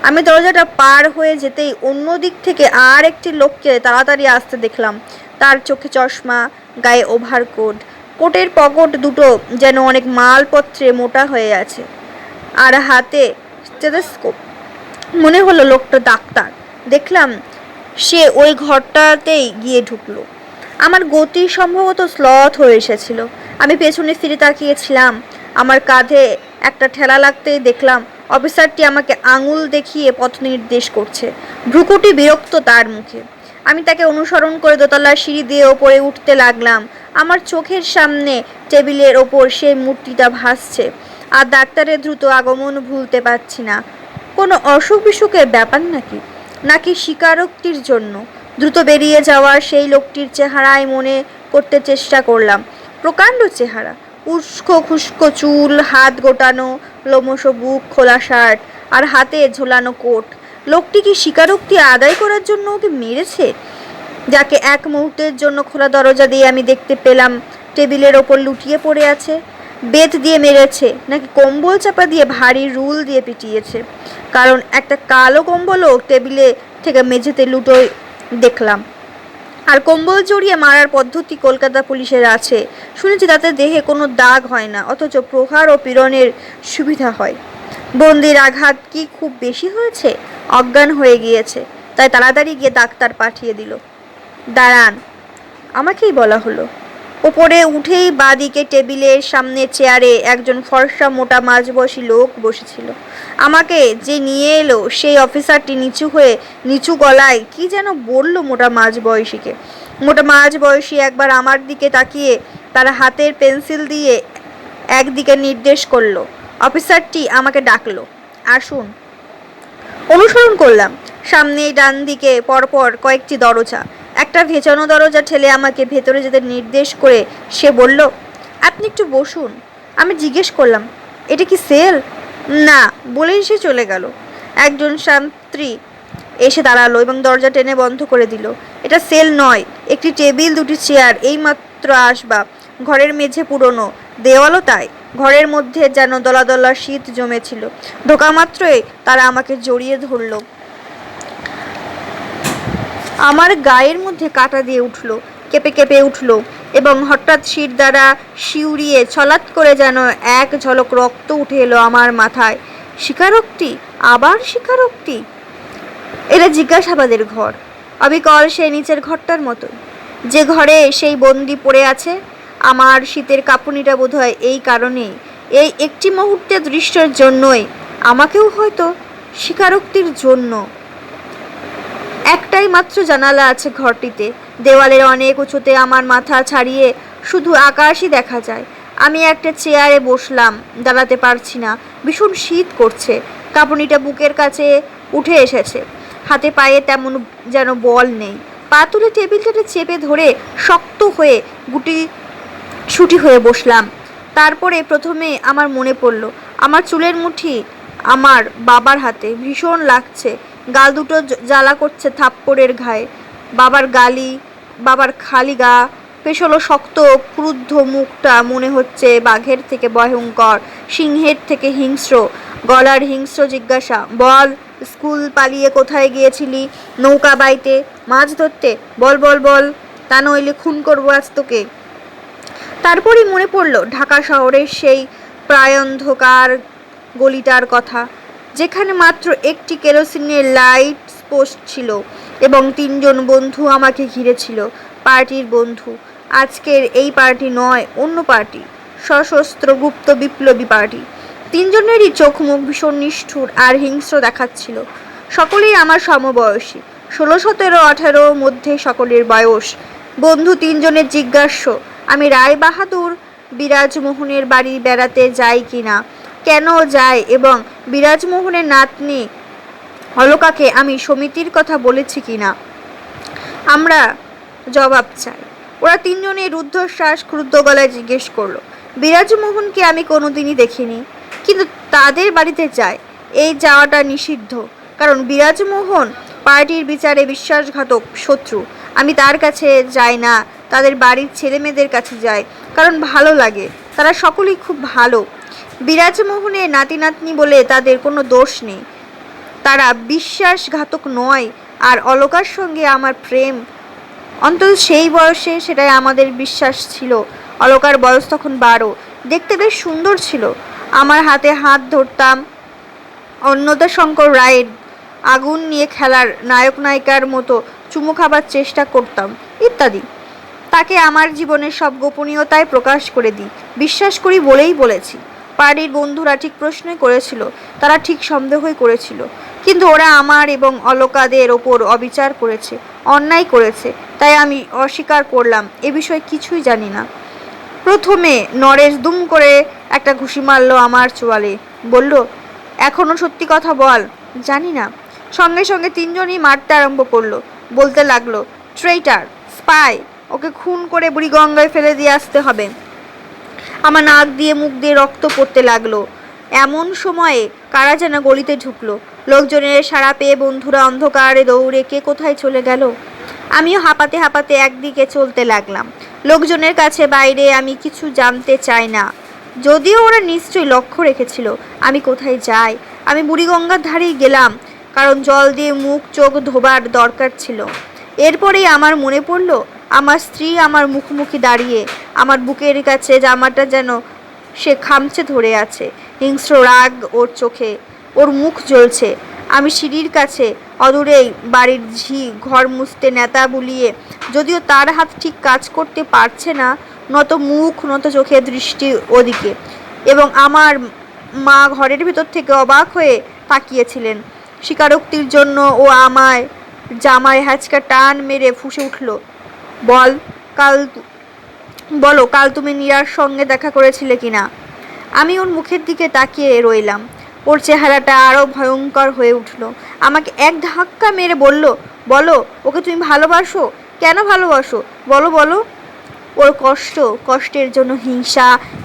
আমি দরজাটা পার হয়ে যেতেই অন্য দিক থেকে আর একটি লোককে তাড়াতাড়ি আসতে দেখলাম। তার চোখে চশমা, গায়ে ওভারকোট, কোটের পকেট দুটো যেন অনেক মালপত্রে মোটা হয়ে আছে, আর হাতে স্টেথোস্কোপ। মনে হলো লোকটা ডাক্তার। দেখলাম সে ওই ঘরটাতেই গিয়ে ঢুকলো। আমার গতি সম্ভবত স্লথ হয়ে এসেছিল। আমি পেছনে ফিরে তাকিয়েছিলাম। আমার কাঁধে একটা ঠেলা লাগতেই দেখলাম অফিসারটি আমাকে আঙুল দেখিয়ে পথ নির্দেশ করছে। ভ্রুকুটি বিরক্ত তার মুখে। আমি তাকে অনুসরণ করে দোতলার সিঁড়ি দিয়ে ওপরে উঠতে লাগলাম। আমার চোখের সামনে টেবিলের ওপর সেই মূর্তিটা ভাসছে, আর ডাক্তারের দ্রুত আগমন ভুলতে পারছি না। কোনো অসুখ বিসুখের ব্যাপার নাকি স্বীকারোক্তির জন্য? দ্রুত বেরিয়ে যাওয়া সেই লোকটির চেহারায় মনে করতে চেষ্টা করলাম। প্রকাণ্ড চেহারা, উস্কো খুস্কো চুল, হাত গোটানো, লোমশ বুক, খোলা শার্ট আর হাতে ঝোলানো কোট। লোকটি কি স্বীকারোক্তি আদায় করার জন্য ওকে মেরেছে? যাকে এক মুহূর্তের জন্য খোলা দরজা দিয়ে আমি দেখতে পেলাম টেবিলের ওপর লুটিয়ে পড়ে আছে। বেত দিয়ে মেরেছে নাকি কম্বল চাপা দিয়ে ভারী রুল দিয়ে পিটিয়েছে, কারণ একটা কালো কম্বলও টেবিলে থেকে মেঝেতে লুটোয় দেখলাম। আর কম্বল জড়িয়ে মারার পদ্ধতি কলকাতা পুলিশের আছে শুনেছি, তাতে দেহে কোনো দাগ হয় না, অথচ প্রহার ও পীড়নের সুবিধা হয়। বন্দির আঘাত কি খুব বেশি হয়েছে? অজ্ঞান হয়ে গিয়েছে, তাই তাড়াতাড়ি গিয়ে ডাক্তার পাঠিয়ে দিল। দাঁড়ান, আমাকেই বলা হলো। ওপরে উঠেই বাঁদিকে টেবিলের সামনে চেয়ারে একজন ফর্সা মোটা মাঝবয়সী লোক বসেছিল। আমাকে যে নিয়ে এলো সেই অফিসারটি নিচু গলায় কি যেন বলল মোটা মাঝবয়সীকে। মোটা মাঝবয়সী একবার আমার দিকে তাকিয়ে তার হাতের পেন্সিল দিয়ে একদিকে নির্দেশ করলো। অফিসারটি আমাকে ডাকলো, আসুন। অনুসরণ করলাম। সামনেই ডান দিকে পরপর কয়েকটি দরজা। একটা ভেজানো দরজা ঠেলে আমাকে ভেতরে যেতে নির্দেশ করে সে বলল, আপনি একটু বসুন। আমি জিজ্ঞেস করলাম, এটা কি সেল? না বলেই সে চলে গেল। একজন ছাত্রী এসে দাঁড়ালো এবং দরজা টেনে বন্ধ করে দিল। এটা সেল নয়, একটি টেবিল, দুটি চেয়ার, এইমাত্র আসবাব। ঘরের মেঝে পুরনো, দেওয়ালও তাই। ঘরের মধ্যে যেন দলা দলা শীত জমেছিল। ঢোকা মাত্রই তারা আমাকে জড়িয়ে ধরল। আমার গায়ের মধ্যে কাঁটা দিয়ে উঠল, কেঁপে কেঁপে উঠল এবং হঠাৎ শির দ্বারা শিউরিয়ে ছলাৎ করে যেন এক ঝলক রক্ত উঠে এলো আমার মাথায়। স্বীকারোক্তি, আবার স্বীকারোক্তি। এটা জিজ্ঞাসাবাদের ঘর, অবিকল সেই নিচের ঘরটার মতো, যে ঘরে সেই বন্দি পড়ে আছে। আমার শীতের কাঁপুনিটা বোধহয় এই কারণেই, এই একটি মুহূর্তের দৃশ্যের জন্যই, আমাকেও হয়তো স্বীকারোক্তির জন্য। একটাই মাত্র জানালা আছে ঘরটিতে। দেওয়ালের অনেক উঁচুতে আমার মাথা ছাড়িয়ে শুধু আকাশই দেখা যায়। আমি একটা চেয়ারে বসলাম, দাঁড়াতে পারছি না, ভীষণ শীত করছে। কাঁপুনিটা বুকের কাছে উঠে এসেছে। হাতে পায়ে তেমন যেন বল নেই। পা তুলে টেবিলটাতে চেপে ধরে শক্ত হয়ে গুটি ছুটি হয়ে বসলাম। তারপরে প্রথমে আমার মনে পড়ল আমার চুলের মুঠি আমার বাবার হাতে, ভীষণ লাগছে। গাল দুটো জ্বালা করছে থাপ্পড়ের ঘায়ে। বাবার খালি গা, পেছলো শক্ত ক্রুদ্ধ মুখটা মনে হচ্ছে বাঘের থেকে ভয়ঙ্কর, সিংহের থেকে হিংস্র। গলার হিংস্র জিজ্ঞাসা, বল, স্কুল পালিয়ে কোথায় গিয়েছিলি? নৌকা বাইতে, মাছ ধরতে? বল বল বল, তা নইলে খুন করবো আজ তোকে। তারপরই মনে পড়ল ঢাকা শহরের সেই প্রায়ন্ধকার গলিটার কথা, যেখানে মাত্র একটি কেরোসিনের লাইট পোস্ট ছিল এবং 3 জন বন্ধু আমাকে ঘিরেছিল। পার্টির বন্ধু। আজকের এই পার্টি নয়, অন্য পার্টি, সশস্ত্র গুপ্ত বিপ্লবী পার্টি। 3 জনেরই চোখ মুখ ভীষণ নিষ্ঠুর আর হিংস্র দেখাচ্ছিল। সকলেই আমার সমবয়সী, 16, 17, 18 মধ্যে সকলের বয়স। বন্ধু 3 জনের জিজ্ঞাস্য আমি রায় বাহাদুর বিরাজমোহনের বাড়ি বেড়াতে যাই কিনা, কেন যাই, এবং বিরাজমোহনের নাতনি অলকাকে আমি সমিতির কথা বলেছি কিনা। আমরা জবাব চাই। ওরা 3 জনে রুদ্ধশ্বাস ক্রুদ্ধ গলায় জিজ্ঞেস করলো, বিরাজমোহনকে আমি কোনোদিনই দেখিনি, কিন্তু তাদের বাড়িতে যায়। এই যাওয়াটা নিষিদ্ধ, কারণ বিরাজমোহন পার্টির বিচারে বিশ্বাসঘাতক শত্রু। আমি তার কাছে যাই না, তাদের বাড়ির ছেলেমেয়েদের কাছে যাই, কারণ ভালো লাগে। তারা সকলেই খুব ভালো। বিরাজমোহনের নাতি নাতনি বলে তাদের কোনো দোষ নেই, তারা বিশ্বাসঘাতক নয়। আর অলকার সঙ্গে আমার প্রেম, অন্তত সেই বয়সে সেটাই আমাদের বিশ্বাস ছিল। অলকার বয়স তখন 12, দেখতে বেশ সুন্দর ছিল। আমার হাতে হাত ধরতাম, অন্নদাশঙ্কর রায়ের আগুন নিয়ে খেলার নায়ক নায়িকার মতো চুমু খাবার চেষ্টা করতাম ইত্যাদি। তাকে আমার জীবনের সব গোপনীয়তায় প্রকাশ করে দিই, বিশ্বাস করি বলেই বলেছি। পার্টির বন্ধুরা ঠিক প্রশ্নই করেছিল, তারা ঠিক সন্দেহই করেছিল, কিন্তু ওরা আমার এবং অলকাদের ওপর অবিচার করেছে, অন্যায় করেছে, তাই আমি অস্বীকার করলাম, এ বিষয়ে কিছুই জানি না। প্রথমে নরেশ দুম করে একটা ঘুষি মারল আমার চোয়ালে, বলল, এখনো সত্যি কথা বল। জানি না। সঙ্গে সঙ্গে 3 জনই মারতে আরম্ভ করলো, বলতে লাগলো, ট্রেইটার, স্পাই, ওকে খুন করে বুড়িগঙ্গায় ফেলে দিয়ে আসতে হবে। আমার নাক দিয়ে মুখ দিয়ে রক্ত পড়তে লাগলো। এমন সময়ে কারা যেন গলিতে ঢুকলো। লোকজনের সাড়া পেয়ে বন্ধুরা অন্ধকারে দৌড়ে কে কোথায় চলে গেল। আমিও হাঁপাতে হাঁপাতে একদিকে চলতে লাগলাম। লোকজনের কাছে বাইরে আমি কিছু জানতে চাই না, যদিও ওরা নিশ্চয়ই লক্ষ্য রেখেছিল আমি কোথায় যাই। আমি বুড়িগঙ্গার ধারেই গেলাম, কারণ জল দিয়ে মুখ চোখ ধোবার দরকার ছিল। এরপরেই আমার মনে পড়ল আমার স্ত্রী আমার মুখোমুখি দাঁড়িয়ে, আমার বুকের কাছে জামাটা যেন সে খামচে ধরে আছে। হিংস্র রাগ ওর চোখে, ওর মুখ জ্বলছে। আমি সিঁড়ির কাছে অদূরেই বাড়ির ঘর মুছতে নেতা বুলিয়ে, যদিও তার হাত ঠিক কাজ করতে পারছে না, নত মুখ নত চোখে দৃষ্টি ওদিকে। এবং আমার মা ঘরের ভেতর থেকে অবাক হয়ে তাকিয়েছিলেন। স্বীকারোক্তির জন্য ও আমায় জামায় হ্যাচকা টান মেরে ফুঁসে উঠল, বলো কাল তুমি নীরার সঙ্গে দেখা করেছিলে কিনা? আমি ওর মুখের দিকে তাকিয়ে রইলাম। ওর চেহারাটা আরও ভয়ঙ্কর হয়ে উঠল। আমাকে এক ধাক্কা মেরে বলল, বলো ওকে তুমি ভালোবাসো? কেন ভালোবাসো বলো বলো। ওর কষ্টের জন্য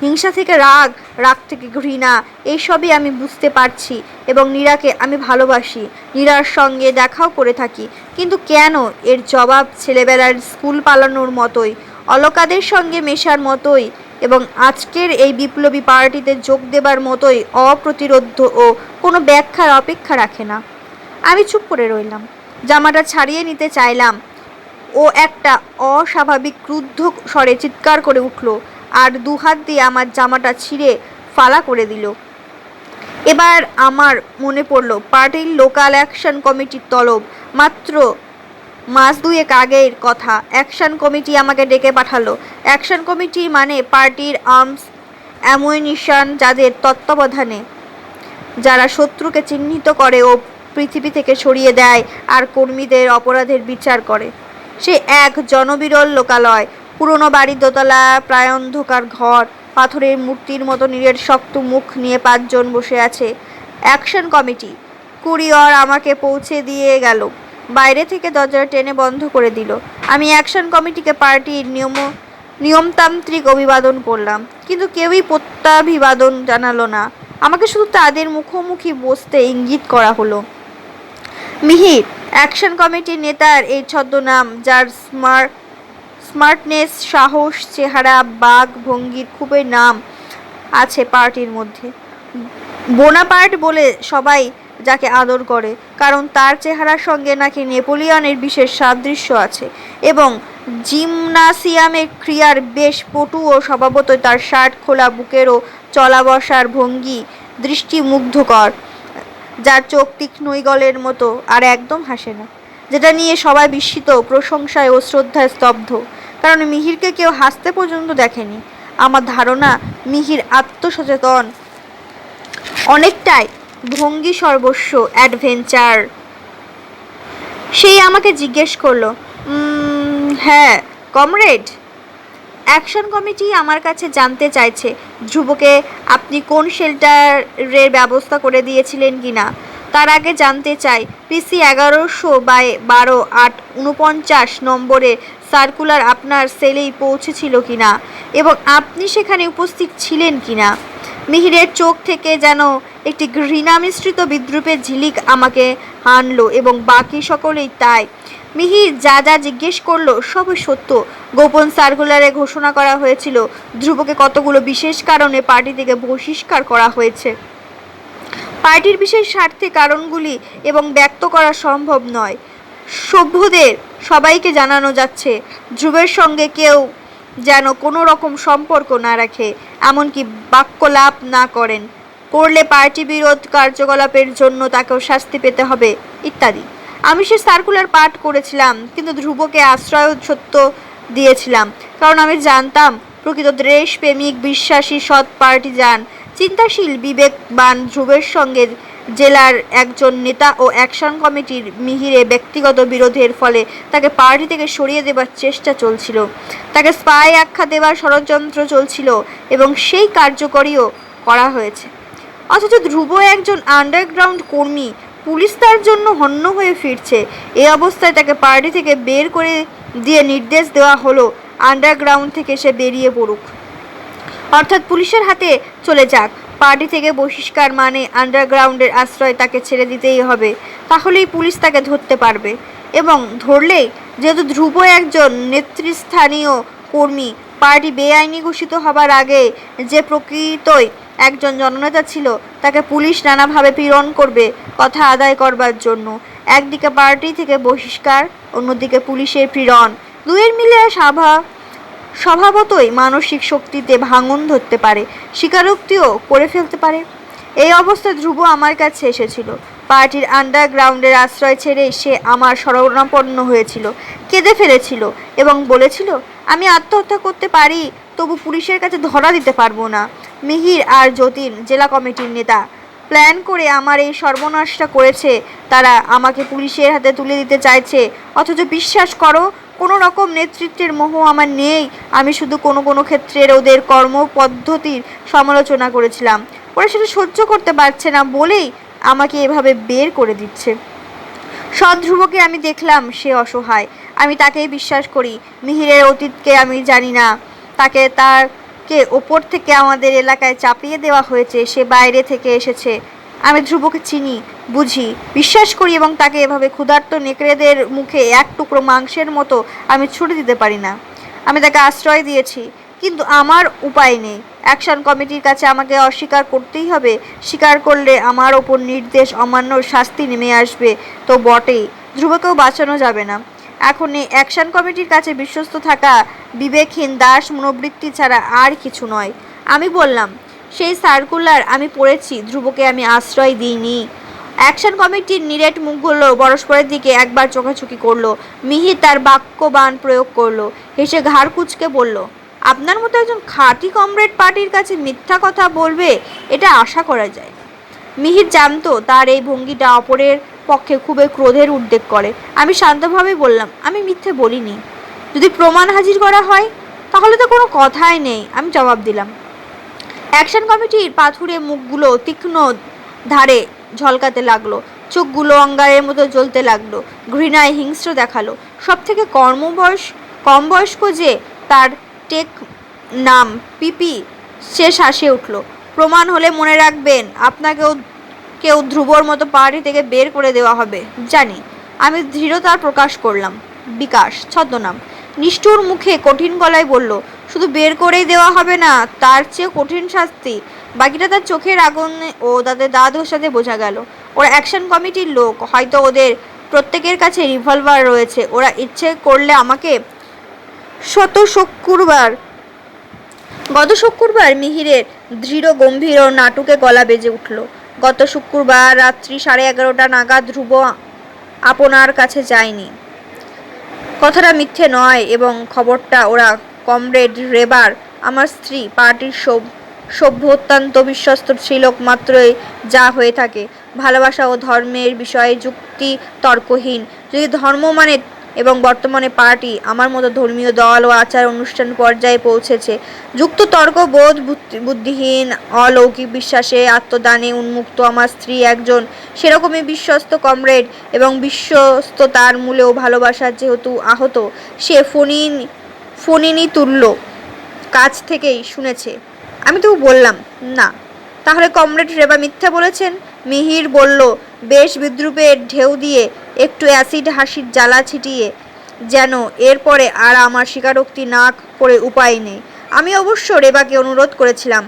হিংসা থেকে রাগ, রাগ থেকে ঘৃণা, এইসবই আমি বুঝতে পারছি। এবং নীরাকে আমি ভালোবাসি, নীরার সঙ্গে দেখাও করে থাকি। কিন্তু কেন? এর জবাব ছেলেবেলার স্কুল পালানোর মতোই, অলকাদের সঙ্গে মেশার মতোই, এবং আজকের এই বিপ্লবী পার্টিতে যোগ দেবার মতোই অপ্রতিরোধ্য ও কোনো ব্যাখ্যার অপেক্ষা রাখে না। আমি চুপ করে রইলাম। জামাটা ছাড়িয়ে নিতে চাইলাম। ও একটা অস্বাভাবিক ক্রুদ্ধ স্বরে চিৎকার করে উঠল আর দুহাত দিয়ে আমার জামাটা ছিঁড়ে ফালা করে দিল। এবার আমার মনে পড়ল পার্টির লোকাল অ্যাকশন কমিটির তলব। মাত্র মাস দুয়েক আগের কথা। অ্যাকশন কমিটি আমাকে ডেকে পাঠালো। অ্যাকশন কমিটি মানে পার্টির আর্মস অ্যামুনিশন, যাদের তত্ত্বাবধানে, যারা শত্রুকে চিহ্নিত করে ও পৃথিবী থেকে সরিয়ে দেয় আর কর্মীদের অপরাধের বিচার করে। সে এক জনবিরল লোকালয়। পুরনো বাড়ির দোতলা, প্রায় অন্ধকার ঘর, পাথরের মূর্তির মতো নীরের শক্ত মুখ নিয়ে 5 জন বসে আছে। অ্যাকশন কমিটি কুরিয়র আমাকে পৌঁছে দিয়ে গেল। বাইরে থেকে দরজা টেনে বন্ধ করে দিল। আমি অ্যাকশন কমিটিকে পার্টির নিয়মতান্ত্রিক অভিবাদন করলাম, কিন্তু কেউই প্রত্যাভিবাদন জানালো না। আমাকে শুধু তাদের মুখোমুখি বসতে ইঙ্গিত করা হলো। মিহির, অ্যাকশন কমিটির নেতার এই ছদ্মনাম, যার স্মার্টনেস, সাহস, চেহারা, বাঘ ভঙ্গির খুবই নাম আছে পার্টির মধ্যে। বোনাপার্ট বলে সবাই যাকে আদর করে, কারণ তার চেহারার সঙ্গে নাকি নেপোলিয়নের বিশেষ সাদৃশ্য আছে, এবং জিমনাসিয়ামে ক্রিয়ার বেশ পটু ও স্বভাবতই তার শার্ট খোলা বুকেরও চলা বসার ভঙ্গি দৃষ্টিমুগ্ধকর, যার চোখ তীক্ষ্ণ ঈগলের মতো আর একদম হাসে না, যেটা নিয়ে সবাই বিস্মিত, প্রশংসায় ও শ্রদ্ধায় স্তব্ধ, কারণ মিহিরকে কেউ হাসতে পর্যন্ত দেখেনি। আমার ধারণা মিহির আত্মসচেতন, অনেকটাই ভঙ্গি সর্বস্ব, অ্যাডভেঞ্চার। সেই আমাকে জিজ্ঞেস করলো, হ্যাঁ কমরেড। অ্যাকশন কমিটি আমার কাছে জানতে চাইছে ধ্রুবকে আপনি কোন শেল্টারের ব্যবস্থা করে দিয়েছিলেন কিনা। তার আগে জানতে চাই পিসি 1112-849 নম্বরের সার্কুলার আপনার সেলেই পৌঁছেছিল কিনা, এবং আপনি সেখানে উপস্থিত ছিলেন কিনা। মিহিরের চোখ থেকে যেন একটি ঘৃণা মিশ্রিত বিদ্রুপের ঝিলিক আমাকে হানলো, এবং বাকি সকলেই তাই। মিহির যা যা জিজ্ঞেস করলো সবই সত্য। গোপন সার্কুলারে ঘোষণা করা হয়েছিল ধ্রুবকে কতগুলো বিশেষ কারণে পার্টি থেকে বহিষ্কার করা হয়েছে। পার্টির বিশেষ স্বার্থে কারণগুলি এবং ব্যক্ত করা সম্ভব নয়। সভ্যদের সবাইকে জানানো যাচ্ছে ধ্রুবের সঙ্গে কেউ যেন কোনো রকম সম্পর্ক না রাখে, এমনকি বাক্যলাপ না করেন। করলে পার্টি বিরোধ কার্যকলাপের জন্য তাকেও শাস্তি পেতে হবে ইত্যাদি। আমি সে সার্কুলার পাঠ করেছিলাম, কিন্তু ধ্রুবকে আশ্রয় সত্য দিয়েছিলাম, কারণ আমি জানতাম প্রকৃত দেশপ্রেমিক, বিশ্বাসী, সৎ পার্টিজান, চিন্তাশীল, বিবেকবান ধ্রুবের সঙ্গে জেলার একজন নেতা ও অ্যাকশন কমিটির মিহিরে ব্যক্তিগত বিরোধের ফলে তাকে পার্টি থেকে সরিয়ে দেবার চেষ্টা চলছিল, তাকে স্পাই আখ্যা দেবার ষড়যন্ত্র চলছিল, এবং সেই কার্যকরীও করা হয়েছে। অথচ ধ্রুব একজন আন্ডারগ্রাউন্ড কর্মী, পুলিশ তার জন্য হন্য হয়ে ফিরছে। এই অবস্থায় তাকে পার্টি থেকে বের করে দিয়ে নির্দেশ দেওয়া হলো আন্ডারগ্রাউন্ড থেকে সে বেরিয়ে পড়ুক, অর্থাৎ পুলিশের হাতে চলে যাক। পার্টি থেকে বহিষ্কার মানে আন্ডারগ্রাউন্ডের আশ্রয় তাকে ছেড়ে দিতেই হবে, তাহলেই পুলিশ তাকে ধরতে পারবে। এবং ধরলেই, যেহেতু ধ্রুব একজন নেতৃস্থানীয় কর্মী। পার্টি বেআইনি ঘোষিত হবার আগে যে প্রকৃতই একজন জননেতা ছিল, তাকে পুলিশ নানাভাবে পীড়ন করবে কথা আদায় করবার জন্য। একদিকে পার্টি থেকে বহিষ্কার, অন্যদিকে পুলিশের পীড়ন, দুয়ের মিলে স্বভাবতই মানসিক শক্তিতে ভাঙন ধরতে পারে, স্বীকারোক্তিও করে ফেলতে পারে। এই অবস্থায় ধ্রুব আমার কাছে এসেছিল। পার্টির আন্ডারগ্রাউন্ডের আশ্রয় ছেড়ে সে আমার শরণাপন্ন হয়েছিল, কেঁদে ফেলেছিল এবং বলেছিল, আমি আত্মহত্যা করতে পারি, তবু পুলিশের কাছে ধরা দিতে পারবো না। মিহির আর যতীন, জেলা কমিটির নেতা, প্ল্যান করে আমার এই সর্বনাশটা করেছে। তারা আমাকে পুলিশের হাতে তুলে দিতে চাইছে, অথচ বিশ্বাস করো, কোনো রকম নেতৃত্বের মোহ আমার নেই। আমি শুধু কোনো কোনো ক্ষেত্রের ওদের কর্মপদ্ধতির সমালোচনা করেছিলাম। ওরা সেটা সহ্য করতে পারছে না বলেই আমাকে এভাবে বের করে দিচ্ছে। সৎ ধ্রুবকে আমি দেখলাম, সে অসহায়। আমি তাকেই বিশ্বাস করি। মিহিরের অতীতকে আমি জানি না। তাকে ওপর থেকে আমাদের এলাকায় চাপিয়ে দেওয়া হয়েছে। সে বাইরে থেকে এসেছে। আমি ধ্রুবকে চিনি, বুঝি, বিশ্বাস করি এবং তাকে এভাবে ক্ষুধার্ত নেকড়েদের মুখে এক টুকরো মাংসের মতো আমি ছুড়ে দিতে পারি না। আমি তাকে আশ্রয় দিয়েছি, কিন্তু আমার উপায় নেই। অ্যাকশন কমিটির কাছে আমাকে অস্বীকার করতেই হবে। স্বীকার করলে আমার ওপর নির্দেশ অমান্যর শাস্তি নেমে আসবে তো বটেই, ধ্রুবকেও বাঁচানো যাবে না। এখন এই অ্যাকশন কমিটির কাছে বিশ্বস্ত থাকা বিবেকহীন দাস মনোবৃত্তি ছাড়া আর কিছু নয়। আমি বললাম, সেই সার্কুলার আমি পড়েছি, ধ্রুবকে আমি আশ্রয় দিইনি। অ্যাকশন কমিটির নিরেট মুখগুলো পরস্পরের দিকে একবার চোখাচোখি করলো। মিহির তার বাক্যবান প্রয়োগ করলো, হেসে ঘাড় কুঁচকে বলল, আপনার মতো একজন খাঁটি কমরেড পার্টির কাছে মিথ্যা কথা বলবে, এটা আশা করা যায়। মিহির জানতো তার এই ভঙ্গিটা অপরের পক্ষে খুবই ক্রোধের উদ্রেক করে। আমি শান্তভাবে বললাম, আমি মিথ্যে বলিনি। যদি প্রমাণ হাজির করা হয় তাহলে তো কোনো কথাই নেই, আমি জবাব দিলাম। অ্যাকশন কমিটির পাথুরে মুখগুলো তীক্ষ্ণ ধারে ঝলকাতে লাগলো, চোখগুলো অঙ্গারের মতো জ্বলতে লাগলো, ঘৃণায় হিংস্র দেখালো। সব থেকে কম বয়স্ক যে, তার টেক নাম পিপি, সে শাসে উঠল। প্রমাণ হলে মনে রাখবেন, আপনাকেও কেউ ধ্রুবর মতো পার্টি থেকে বের করে দেওয়া হবে, জানি। আমি দৃঢ়তার প্রকাশ করলাম। বিকাশ, ছদ্মনাম, নিষ্ঠুর মুখে কঠিন গলায় বলল, শুধু বের করেই দেওয়া হবে না, তার চেয়েও কঠিন শাস্তি। বাকিটা তার চোখের আগুন ও তাদের দাঁত ঘষাতে বোঝা গেল। ওরা অ্যাকশন কমিটির লোক, হয়তো ওদের প্রত্যেকের কাছে রিভলভার রয়েছে। ওরা ইচ্ছে করলে আমাকে গত শুক্রবার মিহিরের দৃঢ় গম্ভীর ও নাটুকে গলা বেজে উঠল। গত শুক্রবার রাত্রি 11:30 নাগাদ ধ্রুব আপনার কাছে যায়নি। কথাটা মিথ্যে নয়, এবং খবরটা ওরা কমরেড রেবার, আমার স্ত্রী, পার্টির সভ্য অত্যন্ত বিশ্বস্ত শ্রীলোক মাত্রই যা হয়ে থাকে। ভালোবাসা ও ধর্মের বিষয়ে যুক্তি তর্কহীন। যদি ধর্ম মানে, এবং বর্তমানে পার্টি আমার মতো ধর্মীয় দল ও আচার অনুষ্ঠান পর্যায়ে পৌঁছেছে, যুক্ত তর্ক বোধ, বুদ্ধিহীন, অলৌকিক বিশ্বাসে, আত্মদানে উন্মুক্ত আমার স্ত্রী একজন সেরকমই বিশ্বস্ত কমরেড, এবং বিশ্বস্ততার মূলেও ভালোবাসা যেহেতু আহত, সে ফণিনী তুল্য কাছ থেকেই শুনেছে। আমি তো বললাম, না। তাহলে কমরেড রেবা মিথ্যা বলেছেন? মিহির বলল, বেশ বিদ্রুপের ঢেউ দিয়ে, একটু অ্যাসিড হাসির জ্বালা ছিটিয়ে, যেন এরপরে আর আমার স্বীকারোক্তি না করে উপায় নেই। আমি অবশ্য রেবাকে অনুরোধ করেছিলাম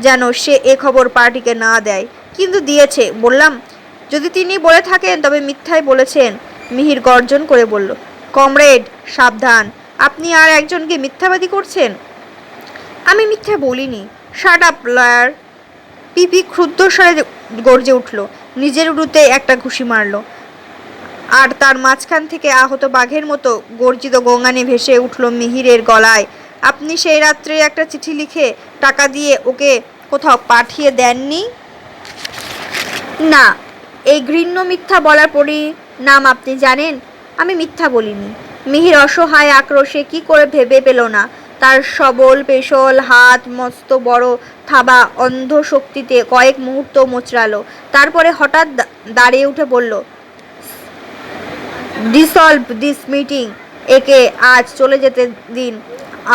যেন সে এ খবর পার্টিকে না দেয়, কিন্তু দিয়েছে। বললাম, যদি তিনি বলে থাকেন তবে মিথ্যাই বলেছেন। মিহির গর্জন করে বলল, কমরেড সাবধান, আপনি আর একজনকে মিথ্যাবাদী করছেন। আমি মিথ্যা বলিনি। Shut up lawyer. পিপি ক্ষুব্ধ স্বরে গর্জে উঠল, নিজের উড়ুতে একটা ঘুষি মারল, আর তার মাঝখান থেকে আহত বাঘের মতো গর্জিত গোঙানি ভেসে উঠল মিহিরের গলায়। আপনি সেই রাত্রে একটা চিঠি লিখে টাকা দিয়ে ওকে কোথাও পাঠিয়ে দেননি? না। এই ঘৃণ্য মিথ্যা বলার পরিণাম আপনি জানেন? আমি মিথ্যা বলিনি। মিহির অসহায় আক্রোশে কি করে ভেবে পেল না। তার সবল পেশল হাত মস্ত বড় থাবা অন্ধ শক্তিতে কয়েক মুহূর্ত মোচড়ালো। তারপরে হঠাৎ দাঁড়িয়ে উঠে বলল, ডিসলভ দিস মিটিং। একে আজ চলে যেতে দিন।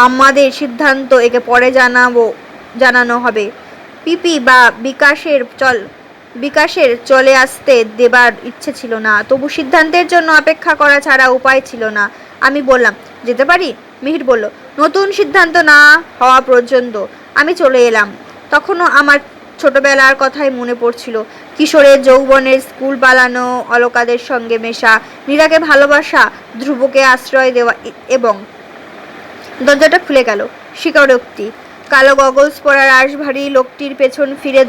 আমাদের সিদ্ধান্ত একে পরে জানানো হবে। পিপি বা বিকাশের চলে আসতে দেবার ইচ্ছে ছিল না, তবু সিদ্ধান্তের জন্য অপেক্ষা করা ছাড়া উপায় ছিল না। আমি বললাম, যেতে পারি? মিহির বলল, নতুন সিদ্ধান্ত না হওয়া পর্যন্ত আমি চলে এলাম। তখনও আমার ছোটবেলার কথাই মনে পড়ছিল। কিশোরের যৌবনের স্কুল পালানো, অলকাদের সঙ্গে মেশা, নীরাকে ভালোবাসা, ধ্রুবকে আশ্রয় দেওয়া এবং দরজাটা খুলে গেল। স্বীকারোক্তি। কালো গগলস পরা রাশভারী লোকটির পেছন ফিরে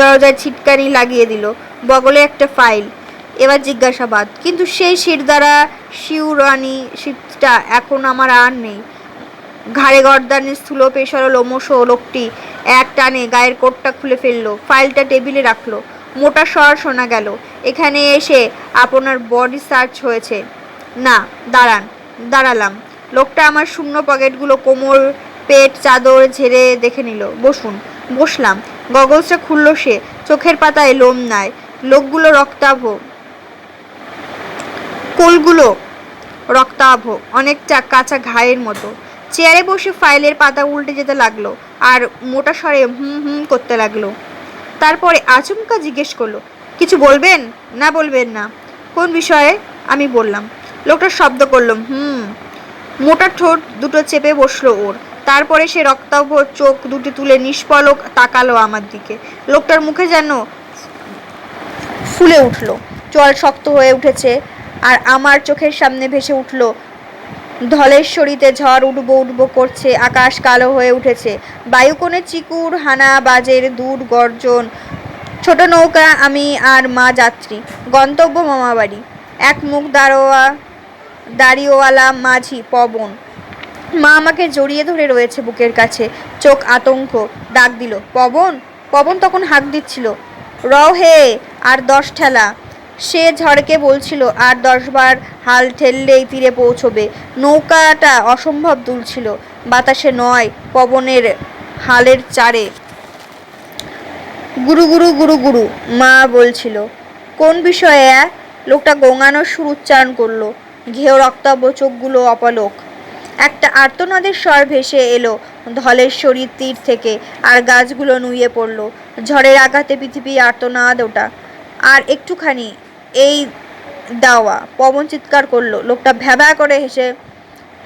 দরজায় ছিটকানি লাগিয়ে দিল। বগলে একটা ফাইল। এবার জিজ্ঞাসাবাদ। কিন্তু সেই শিরদাঁড়া শিউরানি শীতটা এখন আমার আর নেই। ঘাড়ে গর্দানের স্থূল পেশর লোমশ লোকটি এক টানে গায়ের কোটটা খুলে ফেললো, ফাইলটা টেবিলে রাখলো। মোটা স্বর শোনা গেল, এখানে এসে আপনার বডি সার্চ হয়েছে। না, দাঁড়ালাম। লোকটা আমার শূন্য পকেটগুলো, কোমর, পেট, চাদর ঝেড়ে দেখে নিল। বসুন। বসলাম। গগলসটা খুলল সে। চোখের পাতায় লোম নাই। লোকগুলো রক্তাভ, কোলগুলো রক্তাভ, অনেকটা কাঁচা ঘায়ের মতো। চেয়ারে বসে ফাইলের পাতা উল্টে যেতে লাগলো আর মোটা স্বরে হুম হুম করতে লাগলো। তারপরে আচমকা জিজ্ঞেস করলো, কিছু বলবেন? না বলবেন না? কোন বিষয়ে? আমি বললাম। লোকটা শব্দ করলো, মোটা ঠোঁট দুটো চেপে বসলো ওর। তারপরে সে রক্তাভ চোখ দুটি তুলে নিষ্পলক তাকালো আমার দিকে। লোকটার মুখে যেন ফুলে উঠল, চোয়াল শক্ত হয়ে উঠেছে। আর আমার চোখের সামনে ভেসে উঠল ধলেশ্বরীতে ঝড় উঠবো করছে, আকাশ কালো হয়ে উঠেছে, বায়ুকোণে চিকুর হানা বাজের দূর গর্জন। ছোট নৌকা, আমি আর মা যাত্রী, গন্তব্য মামাবাড়ি। এক মুখ দাড়িওয়ালা মাঝি পবন। মা আমাকে জড়িয়ে ধরে রয়েছে বুকের কাছে, চোখ আতঙ্ক। ডাক দিল, পবন। পবন তখন হাঁক দিচ্ছিল, হে, আর 10 ঠেলা। সে ঝড়কে বলছিল আর 10 বার হাল ঠেললেই তীরে পৌঁছবে। নৌকাটা অসম্ভব দুলছিল, বাতাসে নয়, পবনের হালের চারে। গুরু গুরু গুরু গুরু মা বলছিল। কোন বিষয়ে? লোকটা গোঙানোর সুর উচ্চারণ করলো। ঘেউ রক্তাভ চোখগুলো অপলক। একটা আর্তনাদের স্বর ভেসে এলো ধলেশ্বরীর তীর থেকে, আর গাছগুলো নুয়ে পড়ল। ঝড়ের আঘাতে পৃথিবী আর্তনাদ ওটা। আর একটুখানি, এই দাওয়া। পবন চিৎকার করলো। লোকটা ভ্যাবা করে হেসে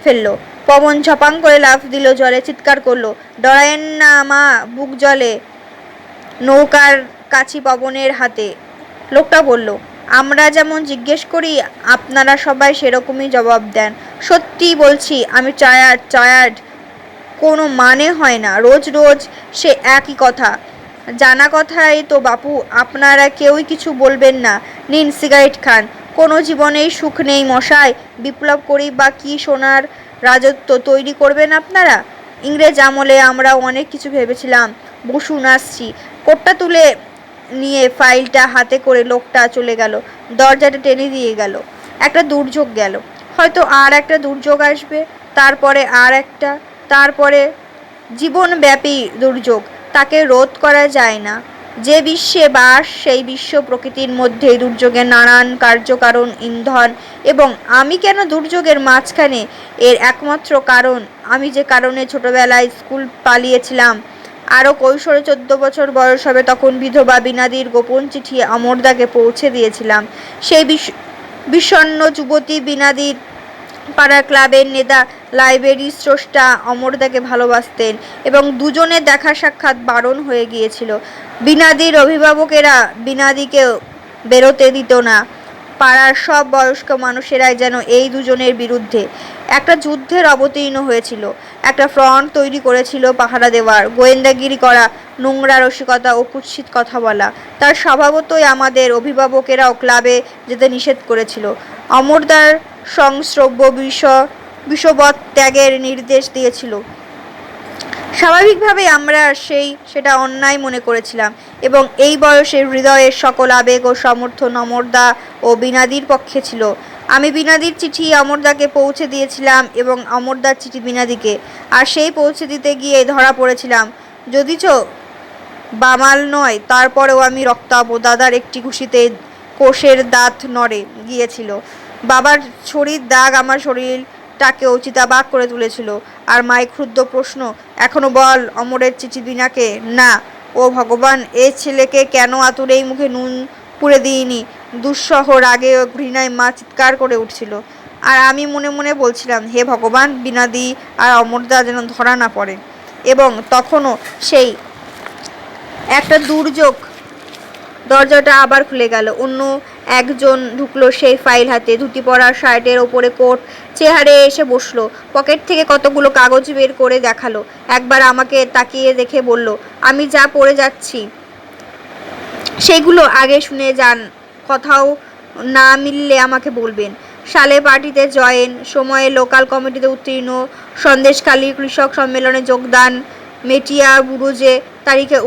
ফেললো। পবন ঝপাং করে লাফ দিল জলে, চিৎকার করলো, ডরায়েন না মা, বুক জলে। নৌকার কাছি পবনের হাতে। লোকটা বলল, আমরা যেমন জিজ্ঞেস করি আপনারা সবাই সেরকমই জবাব দেন। সত্যি বলছি, আমি টায়ার্ড। কোনো মানে হয় না, রোজ রোজ সে একই কথা। জানা কথাই তো বাপু, আপনারা কেউই কিছু বলবেন না। নিন, সিগারেট খান। কোনো জীবনেই সুখ নেই মশাই। বিপ্লব করি বা কি সোনার রাজত্ব তৈরি করবেন আপনারা? ইংরেজ আমলে আমরা অনেক কিছু ভেবেছিলাম। বসুন, আসছি। কোটটা তুলে নিয়ে ফাইলটা হাতে করে লোকটা চলে গেল। দরজাটা টেনে দিয়ে গেল। একটা দুর্যোগ গেল, হয়তো আর একটা দুর্যোগ আসবে, তারপরে আর একটা, তারপরে জীবনব্যাপী দুর্যোগ। তাকে রোধ করা যায় না। যে বিশ্বে বাস, সেই বিশ্ব প্রকৃতির মধ্যে দুর্যোগের নানান কার্যকারণ ইন্ধন। এবং আমি কেন দুর্যোগের মাঝখানে? এর একমাত্র কারণ, আমি যে কারণে ছোটবেলায় স্কুল পালিয়েছিলাম। আরও কৈশোরে 14 বছর বয়স হবে তখন বিধবা বীণাদির গোপন চিঠি অমরদাকে পৌঁছে দিয়েছিলাম। সেই বিষণ্ণ যুবতী বীণাদির পাড়ার ক্লাবের নেতা, লাইব্রেরির স্রষ্টা অমরদাকে ভালোবাসতেন এবং দুজনের দেখা সাক্ষাৎ বারণ হয়ে গিয়েছিল। বীণাদির অভিভাবকেরা বীণাদিকে বেরোতে দিত না। পাড়ার সব বয়স্ক মানুষেরাই যেন এই দুজনের বিরুদ্ধে। একটা যুদ্ধের অবতীর্ণ হয়েছিল। একটা ফ্রন্ট তৈরি করেছিল পাহারা দেওয়ার, গোয়েন্দাগিরি করা, নোংরা রসিকতা ও কুৎসিত কথা বলা। তার স্বভাবতই আমাদের অভিভাবকেরাও ক্লাবে যেতে নিষেধ করেছিল। অমরদার সংস্রব্য বিষবৎ ত্যাগের নির্দেশ দিয়েছিল। স্বাভাবিকভাবেই আমরা সেটা অন্যায় মনে করেছিলাম এবং এই বয়সে হৃদয়ের সকল আবেগ ও সমর্থন অমরদা ও বীণাদির পক্ষে ছিল। আমি বীণাদির চিঠি অমরদাকে পৌঁছে দিয়েছিলাম এবং অমরদার চিঠি বীণাদিকে। আর সেই পৌঁছে দিতে গিয়ে ধরা পড়েছিলাম। যদিচ বামাল নয়, তারপরেও আমি রক্তাভ। দাদার একটি ঘুষিতে কোষের দাঁত নড়ে গিয়েছিল। বাবার ছড়ির দাগ আমার শরীরটাকেও চিতাবাক করে তুলেছিল। আর মায়ের ক্ষুদ্র প্রশ্ন, এখনো বল অমরের চিঠি বীণাকে? না। ও ভগবান, এ ছেলেকে কেন আতুরেই মুখে নুন পুড়ে দিইনি? দুঃসহ রাগে ও ঘৃণায় মা চিৎকার করে উঠছিল। আর আমি মনে মনে বলছিলাম, হে ভগবান, বিনাদি আর অমরদা যেন ধরা না পড়ে। এবং তখনও সেই একটা দুর্যোগ। দরজাটা আবার খুলে গেল। অন্য একজন ঢুকলো, সেই ফাইল হাতে, ধুতি পরা, শার্টের ওপরে কোট, চেহারে এসে বসলো। পকেট থেকে কতগুলো কাগজ বের করে দেখালো। একবার আমাকে তাকিয়ে দেখে বলল, আমি যা পড়ে যাচ্ছি সেগুলো আগে শুনে যান, কোথাও না মিললে আমাকে বলবেন। সালে পার্টিতে জয়েন, সময়ে লোকাল কমিটিতে উত্তীর্ণ, সন্দেশখালী কৃষক সম্মেলনে যোগদান, মেটিয়া বুরুজে তারিখে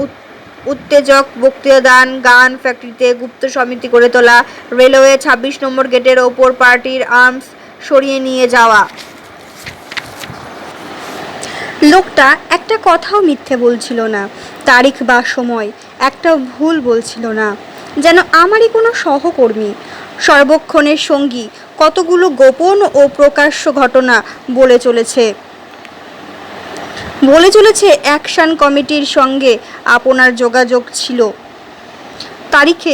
উত্তেজক বক্তৃতা দান, গান ফ্যাক্টরিতে গুপ্ত সমিতি গড়ে তোলা, রেলওয়ে ২৬ নম্বর গেটের ওপর পার্টির আর্মস সরিয়ে নিয়ে যাওয়া। লোকটা একটা কথাও মিথ্যে বলছিল না, তারিখ বা সময় একটা ভুল বলছিল না, যেন আমারই কোনো সহকর্মী। সর্বক্ষণের সঙ্গী কতগুলো গোপন ও প্রকাশ্য ঘটনা বলে চলেছে অ্যাকশন কমিটির সঙ্গে আপনার যোগাযোগ ছিল। তারিখে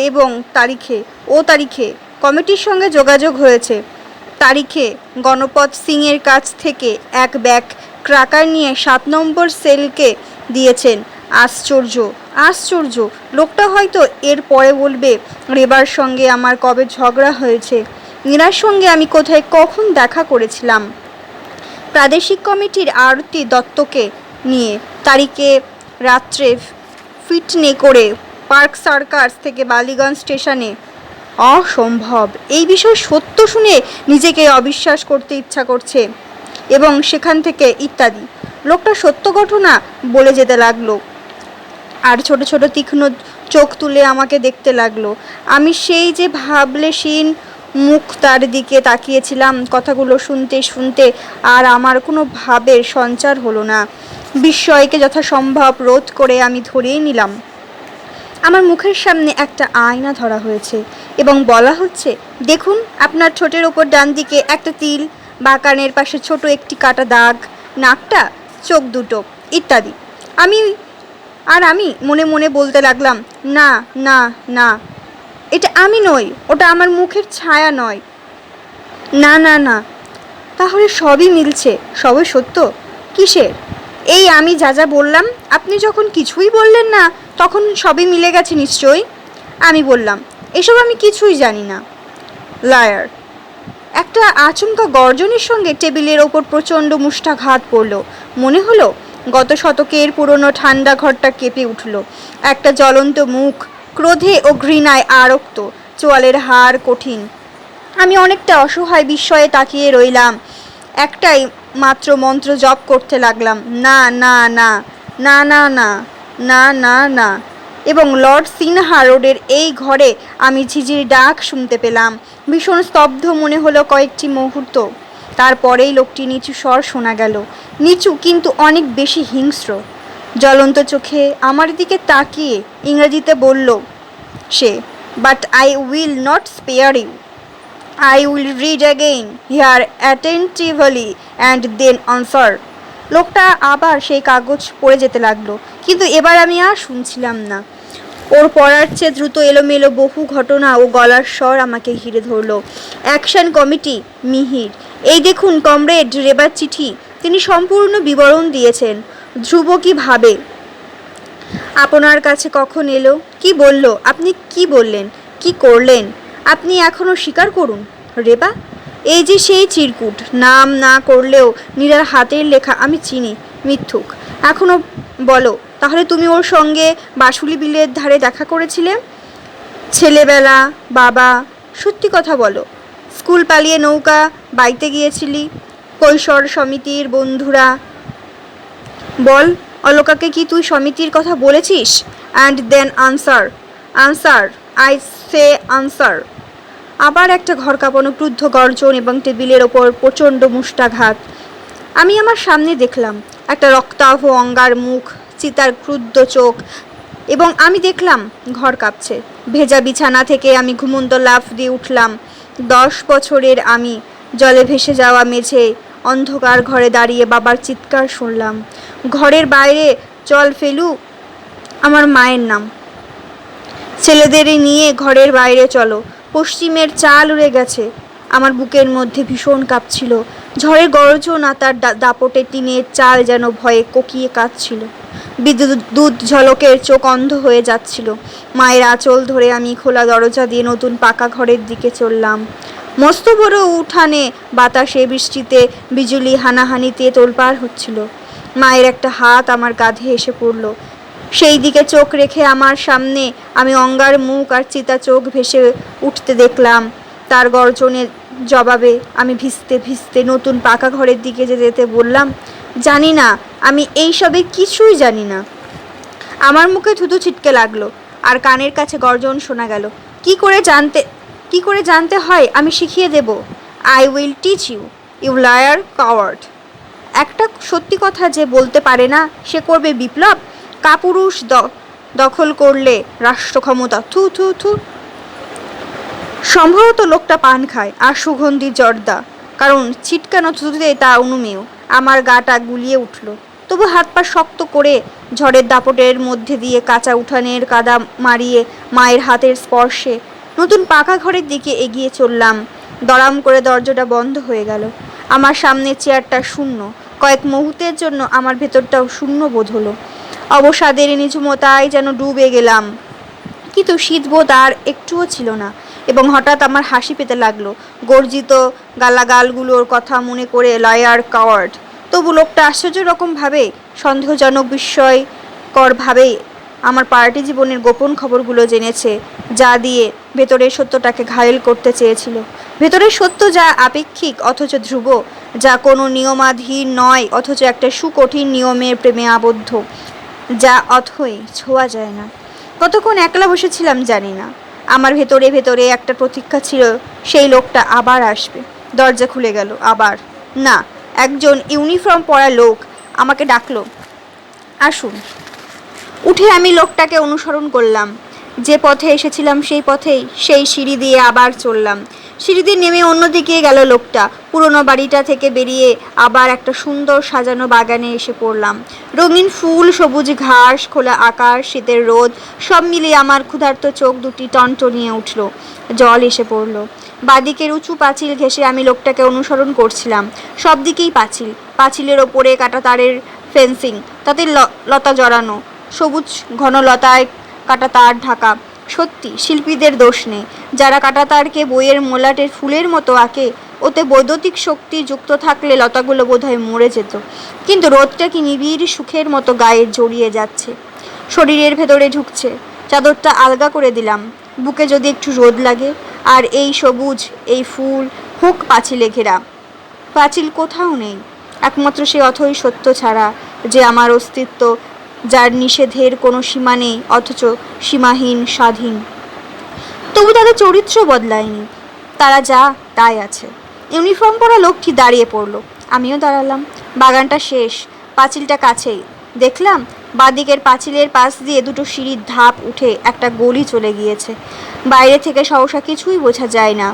কমিটির সঙ্গে যোগাযোগ হয়েছে। তারিখে গণপত সিংয়ের কাছ থেকে এক ব্যাগ ক্রাকার নিয়ে ৭ নম্বর সেলকে দিয়েছেন। আশ্চর্য। লোকটা হয়তো এর পরে বলবে, রেবার সঙ্গে আমার কবে ঝগড়া হয়েছে, মীরার সঙ্গে আমি কোথায় কখন দেখা করেছিলাম। প্রাদেশিক কমিটির আরতি দত্তকে নিয়ে তারিখে রাত্রে ফিটনে করে পার্ক সার্কাস থেকে বালিগঞ্জ স্টেশনে। অসম্ভব। এই বিষয় সত্য শুনে নিজেকে অবিশ্বাস করতে ইচ্ছা করছে। এবং সেখান থেকে ইত্যাদি। লোকটা সত্য ঘটনা বলে যেতে লাগলো, আর ছোট ছোট তীক্ষ্ণ চোখ তুলে আমাকে দেখতে লাগলো। আমি সেই যে ভাবলেশীন মুখ তার দিকে তাকিয়েছিলাম। কথাগুলো শুনতে আর আমার কোনো ভাবের সঞ্চার হলো না। বিস্ময়কে যথাসম্ভব রোধ করে আমি ধরেই নিলাম আমার মুখের সামনে একটা আয়না ধরা হয়েছে এবং বলা হচ্ছে, দেখুন আপনার ঠোঁটের ওপর ডান দিকে একটা তিল, বাঁ কানের পাশে ছোট একটি কাটা দাগ, নাকটা, চোখ দুটো ইত্যাদি। আমি মনে মনে বলতে লাগলাম, না না না, এটা আমি নই, ওটা আমার মুখের ছায়া নয়। না না না, তাহলে সবই মিলছে, সবই সত্য। কিসের? এই আমি যা বললাম, আপনি যখন কিছুই বললেন না তখন সবই মিলে গেছে নিশ্চয়ই। আমি বললাম, এসব আমি কিছুই জানি না। লায়ার। একটা আচমকা গর্জনের সঙ্গে টেবিলের ওপর প্রচণ্ড মুষ্টাঘাত পড়ল। মনে হলো গত শতকের পুরনো ঠান্ডা ঘরটা কেঁপে উঠল। একটা জ্বলন্ত মুখ, ক্রোধে ও ঘৃণায় আরক্ত, চোয়ালের হাড় কঠিন। আমি অনেকটা অসহায় বিস্ময়ে তাকিয়ে রইলাম। একটাই মাত্র মন্ত্র জপ করতে লাগলাম, না না না না না না না না না। এবং লর্ড সিনহা রোডের এই ঘরে আমি ঝিঝির ডাক শুনতে পেলাম। ভীষণ স্তব্ধ মনে হলো কয়েকটি মুহূর্ত। তারপরেই লোকটি নিচু স্বর শোনা গেল, নিচু কিন্তু অনেক বেশি হিংস্র। জ্বলন্ত চোখে আমার দিকে তাকিয়ে ইংরেজিতে বলল সে, but I will not spare you. I will read again, hear attentively and then answer. লোকটা আবার সেই কাগজ পড়ে যেতে লাগলো, কিন্তু এবার আমি আর শুনছিলাম না। ওর পড়ার চেয়ে দ্রুত এলোমেলো বহু ঘটনা ও গলার স্বর আমাকে ঘিরে ধরলো। Action committee, Mihir. এই দেখুন কমরেড, রেবার চিঠি। তিনি সম্পূর্ণ বিবরণ দিয়েছেন। ধ্রুব কি ভাবে, আপনার কাছে কখন এলো, কি বলল, আপনি কি বললেন, কি করলেন, আপনি এখনও স্বীকার করুন। রেবা, এই যে সেই চিরকুট, নাম না করলেও নীরার হাতের লেখা আমি চিনি। মিথ্যুক। এখনও বলো, তাহলে তুমি ওর সঙ্গে বাসুলি বিলের ধারে দেখা করেছিলে? ছেলেবেলা, বাবা, সত্যি কথা বলো। স্কুল পালিয়ে নৌকা বাইতে গিয়েছিলি? কৈশোর সমিতির বন্ধুরা? বল, অলোকাকে কি তুই সমিতির কথা বলেছিস? And then answer, I say answer. আবার একটা ঘর কাঁপানো ক্রুদ্ধ গর্জন এবং টেবিলের ওপর প্রচণ্ড মুষ্টাঘাত। আমি আমার সামনে দেখলাম একটা রক্তাভ অঙ্গার মুখ, চিতার ক্রুদ্ধ চোখ, এবং আমি দেখলাম ঘর কাঁপছে। ভেজা বিছানা থেকে আমি ঘুমন্ত লাফ দিয়ে উঠলাম। 10 বছরের আমি জলে ভেসে যাওয়া মেঝে অন্ধকার ঘরে দাঁড়িয়ে বাবার চিৎকার শুনলাম, ঘরের বাইরে চল ফেলু, আমার মায়ের নাম। ছেলেদের নিয়ে ঘরের বাইরে চলো, পশ্চিমের চাল উড়ে গেছে। আমার বুকের মধ্যে ভীষণ কাঁপছিল। ঝড়ের গর্জন আর তার দাপটে টিনের চাল যেন ভয়ে কোকিয়ে কাঁদছিল। বিদ্যুৎ ঝলকের চোখ অন্ধ হয়ে যাচ্ছিল। মায়ের আঁচল ধরে আমি খোলা দরজা দিয়ে নতুন পাকা ঘরের দিকে চললাম। মস্ত বড় উঠানে বাতাসে বৃষ্টিতে বিজুলি হানাহানিতে তোলপাড় হচ্ছিল। মায়ের একটা হাত আমার কাঁধে এসে পড়ল। সেই দিকে চোখ রেখে আমার সামনে আমি অঙ্গার মুখ আর চিতা চোখ ভেসে উঠতে দেখলাম। তার গর্জনের জবাবে আমি ভিজতে ভিজতে নতুন পাকা ঘরের দিকে যেতে বললাম, জানি না, আমি এইসবে কিছুই জানি না। আমার মুখে থুতু ছিটকে লাগলো আর কানের কাছে গর্জন শোনা গেল, কি করে জানতে হয় আমি শিখিয়ে দেব। I will teach you, you liar coward. একটা সত্যি কথা যে বলতে পারে না সে করবে বিপ্লব, কাপুরুষ দখল করলে রাষ্ট্র ক্ষমতা, থু থু থু। সম্ভবত লোকটা পান খায় আর সুগন্ধি জর্দা, কারণ ছিটকানো থুতুতে তা অনুমেয়। আমার গাটা গুলিয়ে উঠল, তবু হাত পা শক্ত করে ঝড়ের দাপটের মধ্যে দিয়ে কাঁচা উঠানের কাদা মারিয়ে মায়ের হাতের স্পর্শে নতুন পাকা ঘরের দিকে এগিয়ে চললাম। দড়াম করে দরজাটা বন্ধ হয়ে গেল। আমার সামনে চেয়ারটা শূন্য। কয়েক মুহূর্তের জন্য আমার ভেতরটাও শূন্য বোধ হলো। অবসাদের নিঝুমতায় যেন ডুবে গেলাম, কিন্তু শীতবোধ আর একটুও ছিল না। এবং হঠাৎ আমার হাসি পেতে লাগলো গর্জিত গালাগালগুলোর কথা মনে করে, লয়ার কাওয়ার্ড। তবু লোকটা আশ্চর্য রকমভাবে, সন্দেহজনক বিস্ময়করভাবে আমার পার্টি জীবনের গোপন খবরগুলো জেনেছে, যা দিয়ে ভেতরের সত্যটাকে ঘায়েল করতে চেয়েছিল। ভেতরের সত্য যা আপেক্ষিক অথচ ধ্রুব, যা কোনো নিয়মাধীন নয় অথচ একটা সুকঠিন নিয়মের প্রেমে আবদ্ধ, যা অথই ছোঁয়া যায় না। কতক্ষণ একলা বসেছিলাম জানি না। আমার ভেতরে একটা প্রতীক্ষা ছিল, সেই লোকটা আবার আসবে। দরজা খুলে গেল আবার। না, একজন ইউনিফর্ম পরা লোক আমাকে ডাকলো, আসুন। উঠে আমি লোকটাকে অনুসরণ করলাম। যে পথে এসেছিলাম সেই পথেই, সেই সিঁড়ি দিয়ে আবার চললাম। সিঁড়ি দিয়ে নেমে অন্যদিকে গেল লোকটা। পুরনো বাড়িটা থেকে বেরিয়ে আবার একটা সুন্দর সাজানো বাগানে এসে পড়লাম। রঙিন ফুল, সবুজ ঘাস, খোলা আকাশ, শীতের রোদ, সব মিলিয়ে আমার ক্ষুধার্ত চোখ দুটি টনটনিয়ে উঠল। জল এসে পড়ল। বাদিকের উঁচু পাঁচিল ঘেঁষে আমি লোকটাকে অনুসরণ করছিলাম। সব দিকেই পাঁচিল, পাঁচিলের ওপরে কাঁটাতারের ফেন্সিং, তাতে লতা জড়ানো, সবুজ ঘন লতায় কাটা তার ঢাকা। সত্যি শিল্পীদের দোষ নেই, যারা কাঁটাতারকে বইয়ের মোলাটের ফুলের মতো আঁকে। ওতে বৈদ্যুতিক শক্তি যুক্ত থাকলে লতাগুলো বোধহয় মরে যেত। কিন্তু রোদটা কি নিবিড় সুখের মতো গায়ে জড়িয়ে যাচ্ছে, শরীরের ভেতরে ঢুকছে। চাদরটা আলগা করে দিলাম, বুকে যদি একটু রোদ লাগে। আর এই সবুজ, এই ফুল, হোক পাঁচিলে ঘেরা। পাঁচিল কোথাও নেই, একমাত্র সে অথই সত্য ছাড়া, যে আমার অস্তিত্ব, যার নিষেধের কোনো সীমা নেই অথচ সীমাহীন স্বাধীন। তবু তাদের চরিত্র বদলায়নি, তারা যা তাই আছে। ইউনিফর্ম পরা লোকটি দাঁড়িয়ে পড়ল, আমিও দাঁড়ালাম। বাগানটা শেষ, পাঁচিলটা কাছেই। দেখলাম বাদিকের পাঁচিলের পাশ দিয়ে দুটো সিঁড়ির ধাপ উঠে একটা গলি চলে গিয়েছে। বাইরে থেকে সহসা কিছুই বোঝা যায় না।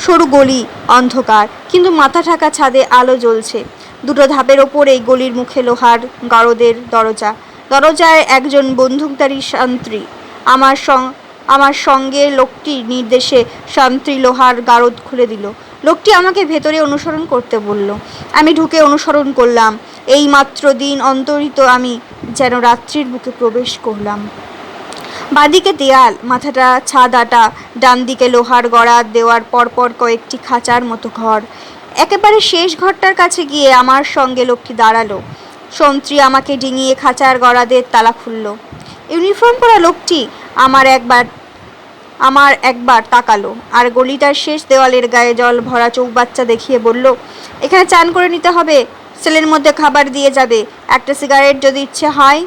সরু গলি, অন্ধকার, কিন্তু মাথা ঢাকা ছাদে আলো জ্বলছে। দুটো ধাপের ওপরেই গলির মুখে লোহার গারদের দরজা। দরজায় একজন বন্দুকধারী শান্ত্রী। আমার সঙ্গে লোকটির নির্দেশে শান্ত্রী লোহার গারদ খুলে দিল। লোকটি আমাকে ভেতরে অনুসরণ করতে বলল। আমি ঢুকে অনুসরণ করলাম। এই মাত্র দিন অন্তরিত আমি যেন রাত্রির বুকে প্রবেশ করলাম। বাদিকে দেয়াল, মাথাটা ছাদ আটা, ডান দিকে লোহার গড়াত দেওয়ার পরপর কয়েকটি খাঁচার মতো ঘর। একেবারে শেষ ঘরটার কাছে গিয়ে আমার সঙ্গে লোকটি দাঁড়ালো। সন্ত্রী আমাকে ডিঙিয়ে খাঁচার গড়াদের তালা খুলল। ইউনিফর্ম পরা লোকটি আমার একবার তাকালো, আর গলিটার শেষ দেওয়ালের গায়ে জল ভরা চৌবাচ্চা দেখিয়ে বলল, এখানে চান করে নিতে হবে, সেলের মধ্যে খাবার দিয়ে যাবে, একটা সিগারেট যদি ইচ্ছে হয়।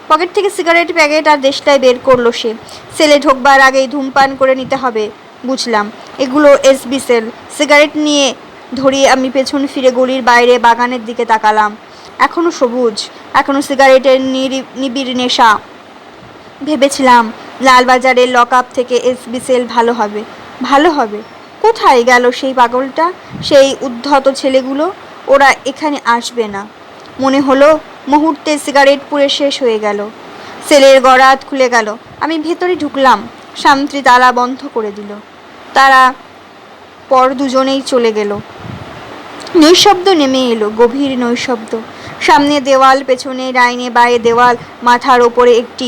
পকেট থেকে সিগারেট প্যাকেট আর দেশটায় বের করলো সে। সেলে ঢোকবার আগেই ধূমপান করে নিতে হবে। বুঝলাম, এগুলো এসবি সেল। সিগারেট নিয়ে ধরিয়ে আমি পেছন ফিরে গলির বাইরে বাগানের দিকে তাকালাম। এখনো সবুজ, এখনো সিগারেটের নিবিড় নেশা। ভেবেছিলাম লালবাজারের লকআপ থেকে এসবি সেল ভালো হবে। কোথায় গেল সেই পাগলটা, সেই উদ্ধত ছেলেগুলো? ওরা এখানে আসবে না। মনে হলো মুহূর্তে সিগারেট পুড়ে শেষ হয়ে গেল। সেলের গড়াত খুলে গেল। আমি ভেতরে ঢুকলাম। শান্ত্রী তালা বন্ধ করে দিল। পর দুজনেই চলে গেল। নৈশব্দ নেমে এলো, গভীর নৈশব্দ। সামনে দেওয়াল, পেছনে ডাইনে বাঁয়ে দেওয়াল, মাথার ওপরে একটি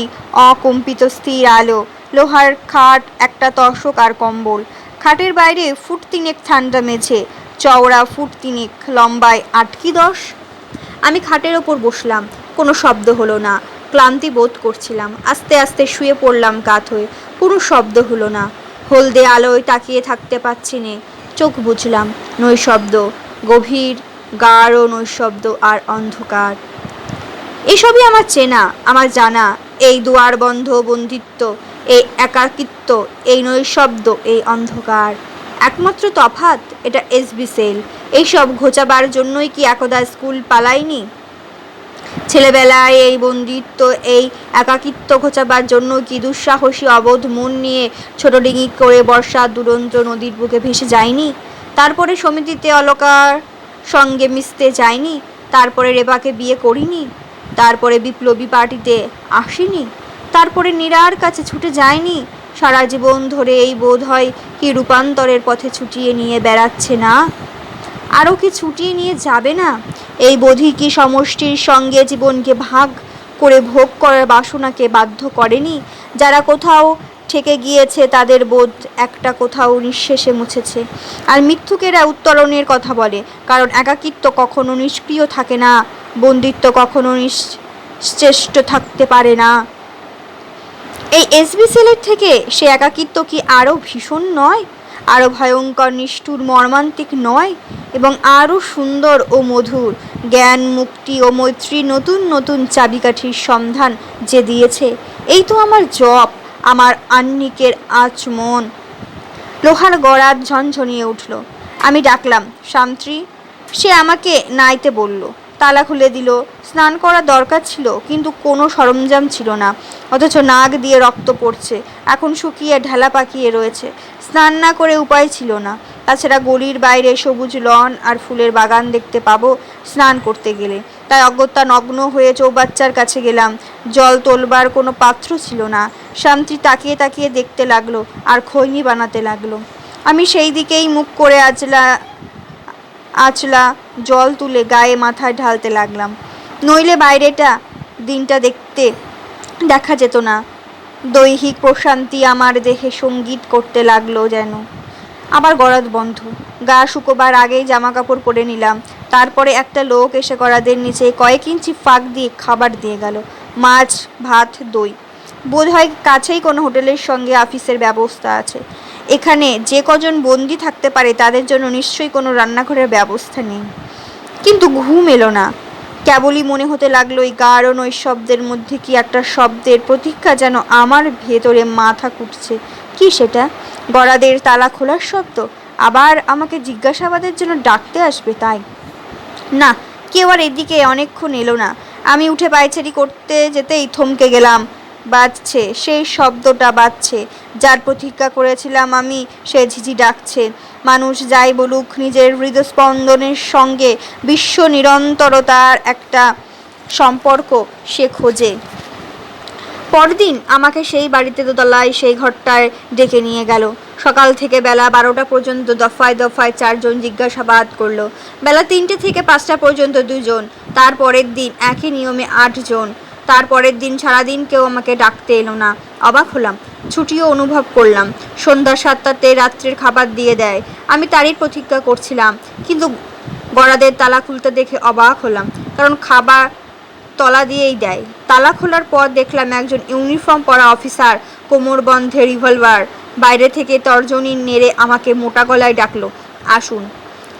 অকম্পিত স্থির আলো, লোহার খাট, একটা তোশক আর কম্বল। খাটের বাইরে ফুট তিনেক ঠান্ডা মেঝে, চওড়া ফুট তিনেক, লম্বায় 8 কি 10। আমি খাটের ওপর বসলাম, কোনো শব্দ হলো না। ক্লান্তি বোধ করছিলাম, আস্তে আস্তে শুয়ে পড়লাম কাত হয়ে। কোনো শব্দ হলো না। হলদে আলোয় তাকিয়ে থাকতে পারছি নে। চোখ বুঝলাম, নৈশব্দ, গভীর গাঢ় নৈশব্দ আর অন্ধকার। এসবই আমার চেনা, আমার জানা। এই দুয়ার বন্ধ বন্দিত্ব, এই একাকিত্ব, এই নৈশব্দ, এই অন্ধকার। একমাত্র তফাৎ, এটা এসবি সেল। এইসব ঘোচাবার জন্যই কি একদা স্কুল পালাইনি? ছেলেবেলায় এই বন্দিত্ব, এই একাকিত্ব ঘোচাবার জন্য কি দুঃসাহসী অবোধ মন নিয়ে ছোট ডিঙি করে বর্ষার দুরন্ত নদীর বুকে ভেসে যায়নি? তারপরে সমিতিতে অলকার সঙ্গে মিশতে যায়নি? তারপরে রেবাকে বিয়ে করিনি? তারপরে বিপ্লবী পার্টিতে আসিনি? তারপরে নীরার কাছে ছুটে যায়নি? সারা জীবন ধরে এই বোধ হয় কি রূপান্তরের পথে ছুটিয়ে নিয়ে বেড়াচ্ছে না? আরও কি ছুটিয়ে নিয়ে যাবে না? এই বোধই কি সমষ্টির সঙ্গে জীবনকে ভাগ করে ভোগ করার বাসনাকে বাধ্য করেনি? যারা কোথাও ঠেকে গিয়েছে তাদের বোধ একটা কোথাও নিঃশেষে মুছেছে। আর মিথ্যুকেরা উত্তরণের কথা বলে, কারণ একাকিত্ব কখনো নিষ্ক্রিয় থাকে না, বন্দিত্ব কখনো নিশ্চেষ্ট থাকতে পারে না। এই এসবি সেলের থেকে সে একাকিত্ব কি আরও ভীষণ নয়, আরও ভয়ঙ্কর, নিষ্ঠুর, মর্মান্তিক নয়, এবং আরও সুন্দর ও মধুর? জ্ঞান, মুক্তি ও মৈত্রীর নতুন নতুন চাবিকাঠির সন্ধান যে দিয়েছে, এই তো আমার জপ, আমার আহ্নিকের আচমন। লোহার গড়াত ঝনঝনিয়ে উঠল। আমি ডাকলাম, সামত্রী। সে আমাকে নাইতে বলল, তালা খুলে দিল। স্নান করার দরকার ছিল, কিন্তু কোনো সরঞ্জাম ছিল না, অথচ নাক দিয়ে রক্ত পড়ছে, এখন শুকিয়ে ঢেলা পাকিয়ে রয়েছে। স্নান না করে উপায় ছিল না। তাছাড়া গলির বাইরে সবুজ লন আর ফুলের বাগান দেখতে পাবো স্নান করতে গেলে। তাই অগত্যা নগ্ন হয়ে চৌবাচ্চার কাছে গেলাম। জল তোলবার কোনো পাত্র ছিল না। শান্তি তাকিয়ে তাকিয়ে দেখতে লাগলো আর খৈনি বানাতে লাগলো। আমি সেই দিকেই মুখ করে আঁচলা জল তুলে গায়ে মাথায় ঢালতে লাগলাম, নইলে বাইরেটা দিনটা দেখা যেত না। দৈহিক প্রশান্তি আমার দেহে সঙ্গীত করতে লাগলো যেন। আবার গরাদ বন্ধ। গা শুকোবার আগেই জামা কাপড় পরে নিলাম। তারপরে একটা লোক এসে গরাদের নিচে কয়েক ইঞ্চি ফাঁক দিয়ে খাবার দিয়ে গেল, মাছ, ভাত, দই। বোধহয় কাছেই কোনো হোটেলের সঙ্গে আফিসের ব্যবস্থা আছে। এখানে যে কজন বন্দি থাকতে পারে তাদের জন্য নিশ্চয়ই কোনো রান্নাঘরের ব্যবস্থা নেই। কিন্তু ঘুম এলো না। কেবলই মনে হতে লাগলো এই গাঢ় নৈশব্দের মধ্যে কি একটা শব্দের প্রতীক্ষা, যেন আমার ভেতরে মাথা কুটছে। কি সেটা? গরাদের তালা খোলার শব্দ? আবার আমাকে জিজ্ঞাসাবাদের জন্য ডাকতে আসবে তাই? না, কেউ আর এদিকে অনেকক্ষণ এলো না। আমি উঠে পায়চারি করতে যেতেই থমকে গেলাম। বাজছে, সেই শব্দটা বাজছে। যার প্রতীক্ষা করেছিলাম আমি, সে ঝিঝি ডাকছে। মানুষ যাই বলুক, নিজের হৃদস্পন্দনের সঙ্গে বিশ্ব নিরন্তরতার একটা সম্পর্ক সে খোঁজে। পরদিন আমাকে সেই বাড়িতে দোতলায় সেই ঘরটায় ডেকে নিয়ে গেল। সকাল থেকে বেলা 12টা পর্যন্ত দফায় দফায় 4 জন জিজ্ঞাসাবাদ করলো। বেলা 3টে থেকে 5টা পর্যন্ত 2 জন। তারপরের দিন একই নিয়মে 8 জন। তারপরের দিন সারাদিন কেউ আমাকে ডাকতে এলো না। অবাক হলাম, ছুটিও অনুভব করলাম। সন্ধ্যা 7টাতে রাত্রের খাবার দিয়ে দেয়। আমি তারই প্রতীক্ষা করছিলাম, কিন্তু গরাদের তালা খুলতে দেখে অবাক হলাম, কারণ খাবার তলা দিয়েই দেয়। তালা খোলার পর দেখলাম একজন ইউনিফর্ম পরা অফিসার, কোমরবন্ধে রিভলভার, বাইরে থেকে তর্জনী নেড়ে আমাকে মোটা গলায় ডাকলো, আসুন।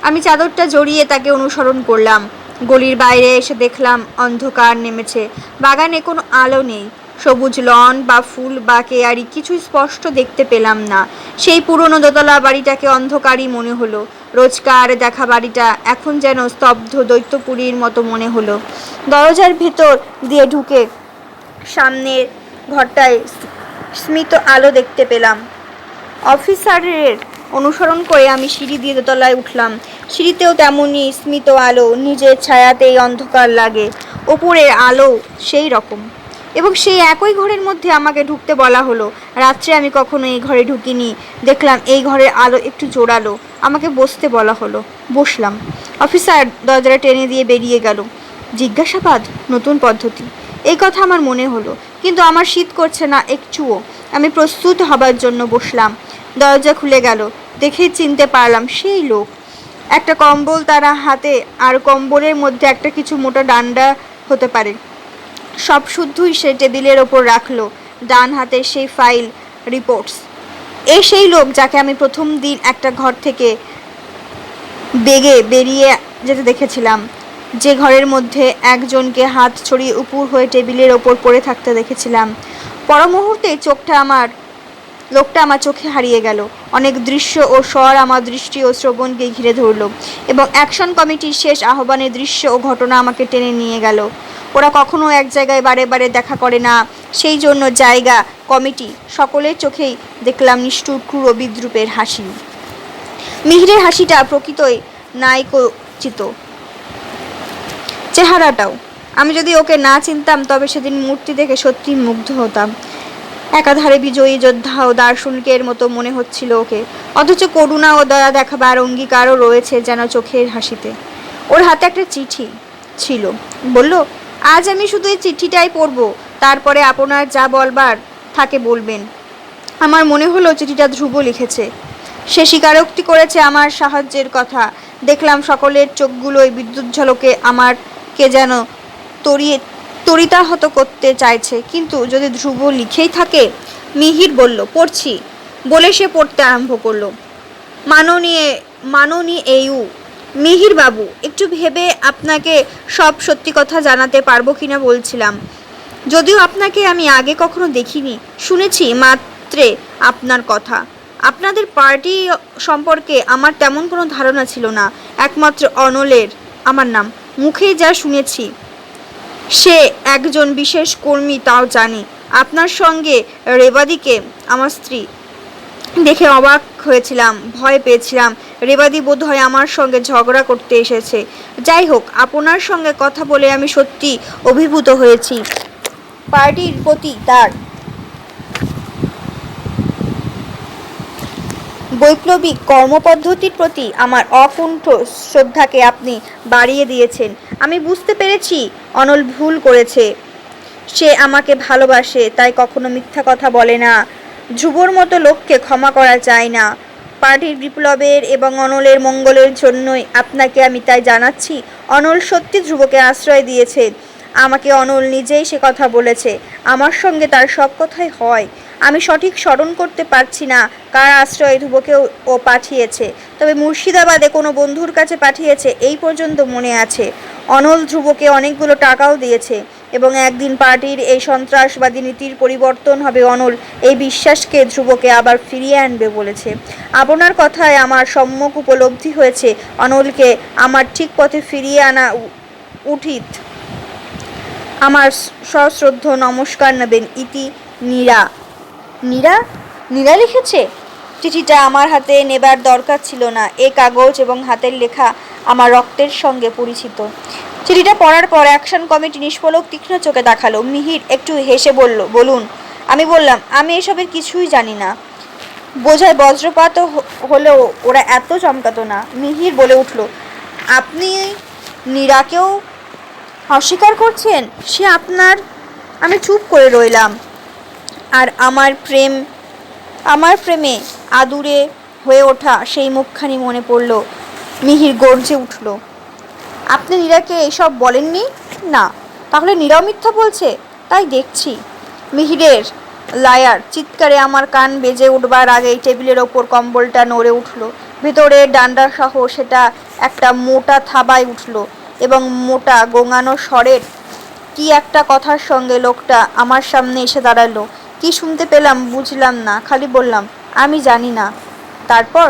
আমি চাদরটা জড়িয়ে তাকে অনুসরণ করলাম। গলির বাইরে এসে দেখলাম অন্ধকার নেমেছে। বাগানে কোনো আলো নেই। সবুজ লন বা ফুল বা কেয়ারি কিছুই স্পষ্ট দেখতে পেলাম না। সেই পুরনো দোতলা বাড়িটাকে অন্ধকারই মনে হলো। রোজকার দেখা বাড়িটা এখন যেন স্তব্ধ দৈত্যপুরীর মতো মনে হলো। দরজার ভেতর দিয়ে ঢুকে সামনের ঘরটায় স্মিত আলো দেখতে পেলাম। অফিসারের অনুসরণ করে আমি সিঁড়ি দিয়ে দোতলায় উঠলাম। সিঁড়িতেও তেমনই স্মিত আলো, নিজের ছায়াতেই অন্ধকার লাগে। ওপরের আলো সেই রকম। এবং সেই একই ঘরের মধ্যে আমাকে ঢুকতে বলা হলো। রাত্রে আমি কখনো এই ঘরে ঢুকিনি। দেখলাম এই ঘরের আলো একটু জোরালো। আমাকে বসতে বলা হলো, বসলাম। অফিসার দরজাটা টেনে দিয়ে বেরিয়ে গেল। জিজ্ঞাসাবাদ, নতুন পদ্ধতি, এই কথা আমার মনে হলো, কিন্তু আমার শীত করছে না একটুও। আমি প্রস্তুত হবার জন্য বসলাম। দরজা খুলে গেল। দেখেই চিনতে পারলাম সেই লোক। একটা কম্বল তারা হাতে, আর কম্বলের মধ্যে একটা কিছু মোটা ডান্ডা হতে পারে। সব শুদ্ধই সে টেবিলের ওপর রাখলো। ডান হাতে সেই ফাইল, রিপোর্টস। সেই লোক যাকে আমি প্রথম দিন একটা ঘর থেকে বেগে বেরিয়ে যেতে দেখেছিলাম, যে ঘরের মধ্যে একজনকে হাত ছড়িয়ে উপুর হয়ে টেবিলের ওপর পড়ে থাকতে দেখেছিলাম। পর মুহূর্তে লোকটা আমার চোখে হারিয়ে গেল। অনেক দৃশ্য ও স্বর আমার দৃষ্টি ও শ্রবণকে ঘিরে ধরল, এবং অ্যাকশন কমিটির শেষ আহ্বানের দৃশ্য ও ঘটনা আমাকে টেনে নিয়ে গেল। ওরা কখনো এক জায়গায় বারে বারে দেখা করে না, সেই জন্য জায়গা, কমিটি, সকলের চোখেই দেখলাম নিষ্ঠুর ক্রূর ও বিদ্রূপের হাসি। মিহিরের হাসিটা প্রকৃতই নায়কোচিত, চেহারাটাও। আমি যদি ওকে না চিনতাম তবে সেদিন মূর্তি দেখে সত্যি মুগ্ধ হতাম। একাধারে বিজয়ী যোদ্ধা ও দার্শনিকের মতো মনে হচ্ছিল ওকে, অথচ করুণা ও দয়া দেখাবার অঙ্গীকারও রয়েছে যেন চোখের হাসিতে। ওর হাতে একটা চিঠি ছিল। বলল, আজ আমি শুধু এই চিঠিটাই পড়ব, তারপরে আপনার যা বলবার থাকে বলবেন। আমার মনে হলো চিঠিটা ধ্রুব লিখেছে। সে স্বীকারোক্তি করেছে আমার সাহায্যের কথা। দেখলাম সকলের চোখগুলোই বিদ্যুৎ ঝলকে আমারকে যেন তরিতাহত করতে চাইছে। কিন্তু যদি ধ্রুব লিখেই থাকে? মিহির বলল, পড়ছি, বলে সে পড়তে আরম্ভ করলো। মাননীয় মিহির বাবু, একটু ভেবে আপনাকে সব সত্যি কথা জানাতে পারবো কিনা বলছিলাম। যদিও আপনাকে আমি আগে কখনো দেখিনি, শুনেছি মাত্রে আপনার কথা। আপনাদের পার্টি সম্পর্কে আমার তেমন কোনো ধারণা ছিল না। একমাত্র অনলের আমার নাম মুখেই যা শুনেছি, সে একজন বিশেষ কর্মী তাও জানি। আপনার সঙ্গে রেবাদিকে, আমার স্ত্রী, দেখে অবাক হয়েছিলাম, ভয় পেয়েছিলাম। রেবাদি বোধহয় আমার সঙ্গে ঝগড়া করতে এসেছে। যাই হোক, আপনার সঙ্গে কথা বলে আমি সত্যি অভিভূত হয়েছি। পার্টির প্রতি তার বৈপ্লবিক কর্মপদ্ধতির প্রতি আমার অকুণ্ঠ শ্রদ্ধাকে আপনি বাড়িয়ে দিয়েছেন। আমি বুঝতে পেরেছি অনল ভুল করেছে। সে আমাকে ভালোবাসে, তাই কখনো মিথ্যা কথা বলে না। ধ্রুবর মতো লোককে ক্ষমা করা যায় না। পার্টির বিপ্লবের এবং অনলের মঙ্গলের জন্যই আপনাকে আমি তাই জানাচ্ছি। অনল সত্যি ধ্রুবকে আশ্রয় দিয়েছে। আমাকে অনল নিজেই সে কথা বলেছে। আমার সঙ্গে তার সব কথাই হয়। আমি সঠিক স্মরণ করতে পারছি না কার আশ্রয়ে ধ্রুবকেও ও পাঠিয়েছে, তবে মুর্শিদাবাদে কোনো বন্ধুর কাছে পাঠিয়েছে এই পর্যন্ত মনে আছে। অনল ধ্রুবকে অনেকগুলো টাকাও দিয়েছে, এবং একদিন পার্টির এই সন্ত্রাসবাদী নীতির পরিবর্তন হবে। অনল এই বিশ্বাসকে ধ্রুবকে আবার ফিরিয়ে আনবে বলেছে। আপনার কথায় আমার সম্যক উপলব্ধি হয়েছে। অনলকে আমার ঠিক পথে ফিরিয়ে আনা উচিত। আমার সশ্রদ্ধ নমস্কার নেবেন। ইতি নীরা। নীরা? নীরা লিখেছে? চিঠিটা আমার হাতে নেবার দরকার ছিল না। এ কাগজ এবং হাতের লেখা আমার রক্তের সঙ্গে পরিচিত। চিঠিটা পড়ার পর অ্যাকশন কমিটি নিষ্পলক তীক্ষ্ণ চোখে দেখালো। মিহির একটু হেসে বলল, বলুন। আমি বললাম, আমি এসবের কিছুই জানি না। বোঝায় বজ্রপাত হলেও ওরা এত চমকাতো না। মিহির বলে উঠল, আপনি নীরাকেও অস্বীকার করছেন? সে আপনার? আমি চুপ করে রইলাম। আর আমার প্রেমে আদুরে হয়ে ওঠা সেই মুখখানি মনে পড়ল। মিহির গর্জে উঠল, আপনি নীরাকে এইসব বলেননি? না। তাহলে নীরাও মিথ্যা বলছে? তাই দেখছি। মিহিরের লায়ার চিৎকারে আমার কান বেজে উঠবার আগেই টেবিলের ওপর কম্বলটা নড়ে উঠল। ভেতরের ডান্ডা সহ সেটা একটা মোটা থাবায় উঠল, এবং মোটা গোঙানো স্বরের কি একটা কথার সঙ্গে লোকটা আমার সামনে এসে দাঁড়ালো। কি শুনতে পেলাম বুঝলাম না, খালি বললাম, আমি জানি না। তারপর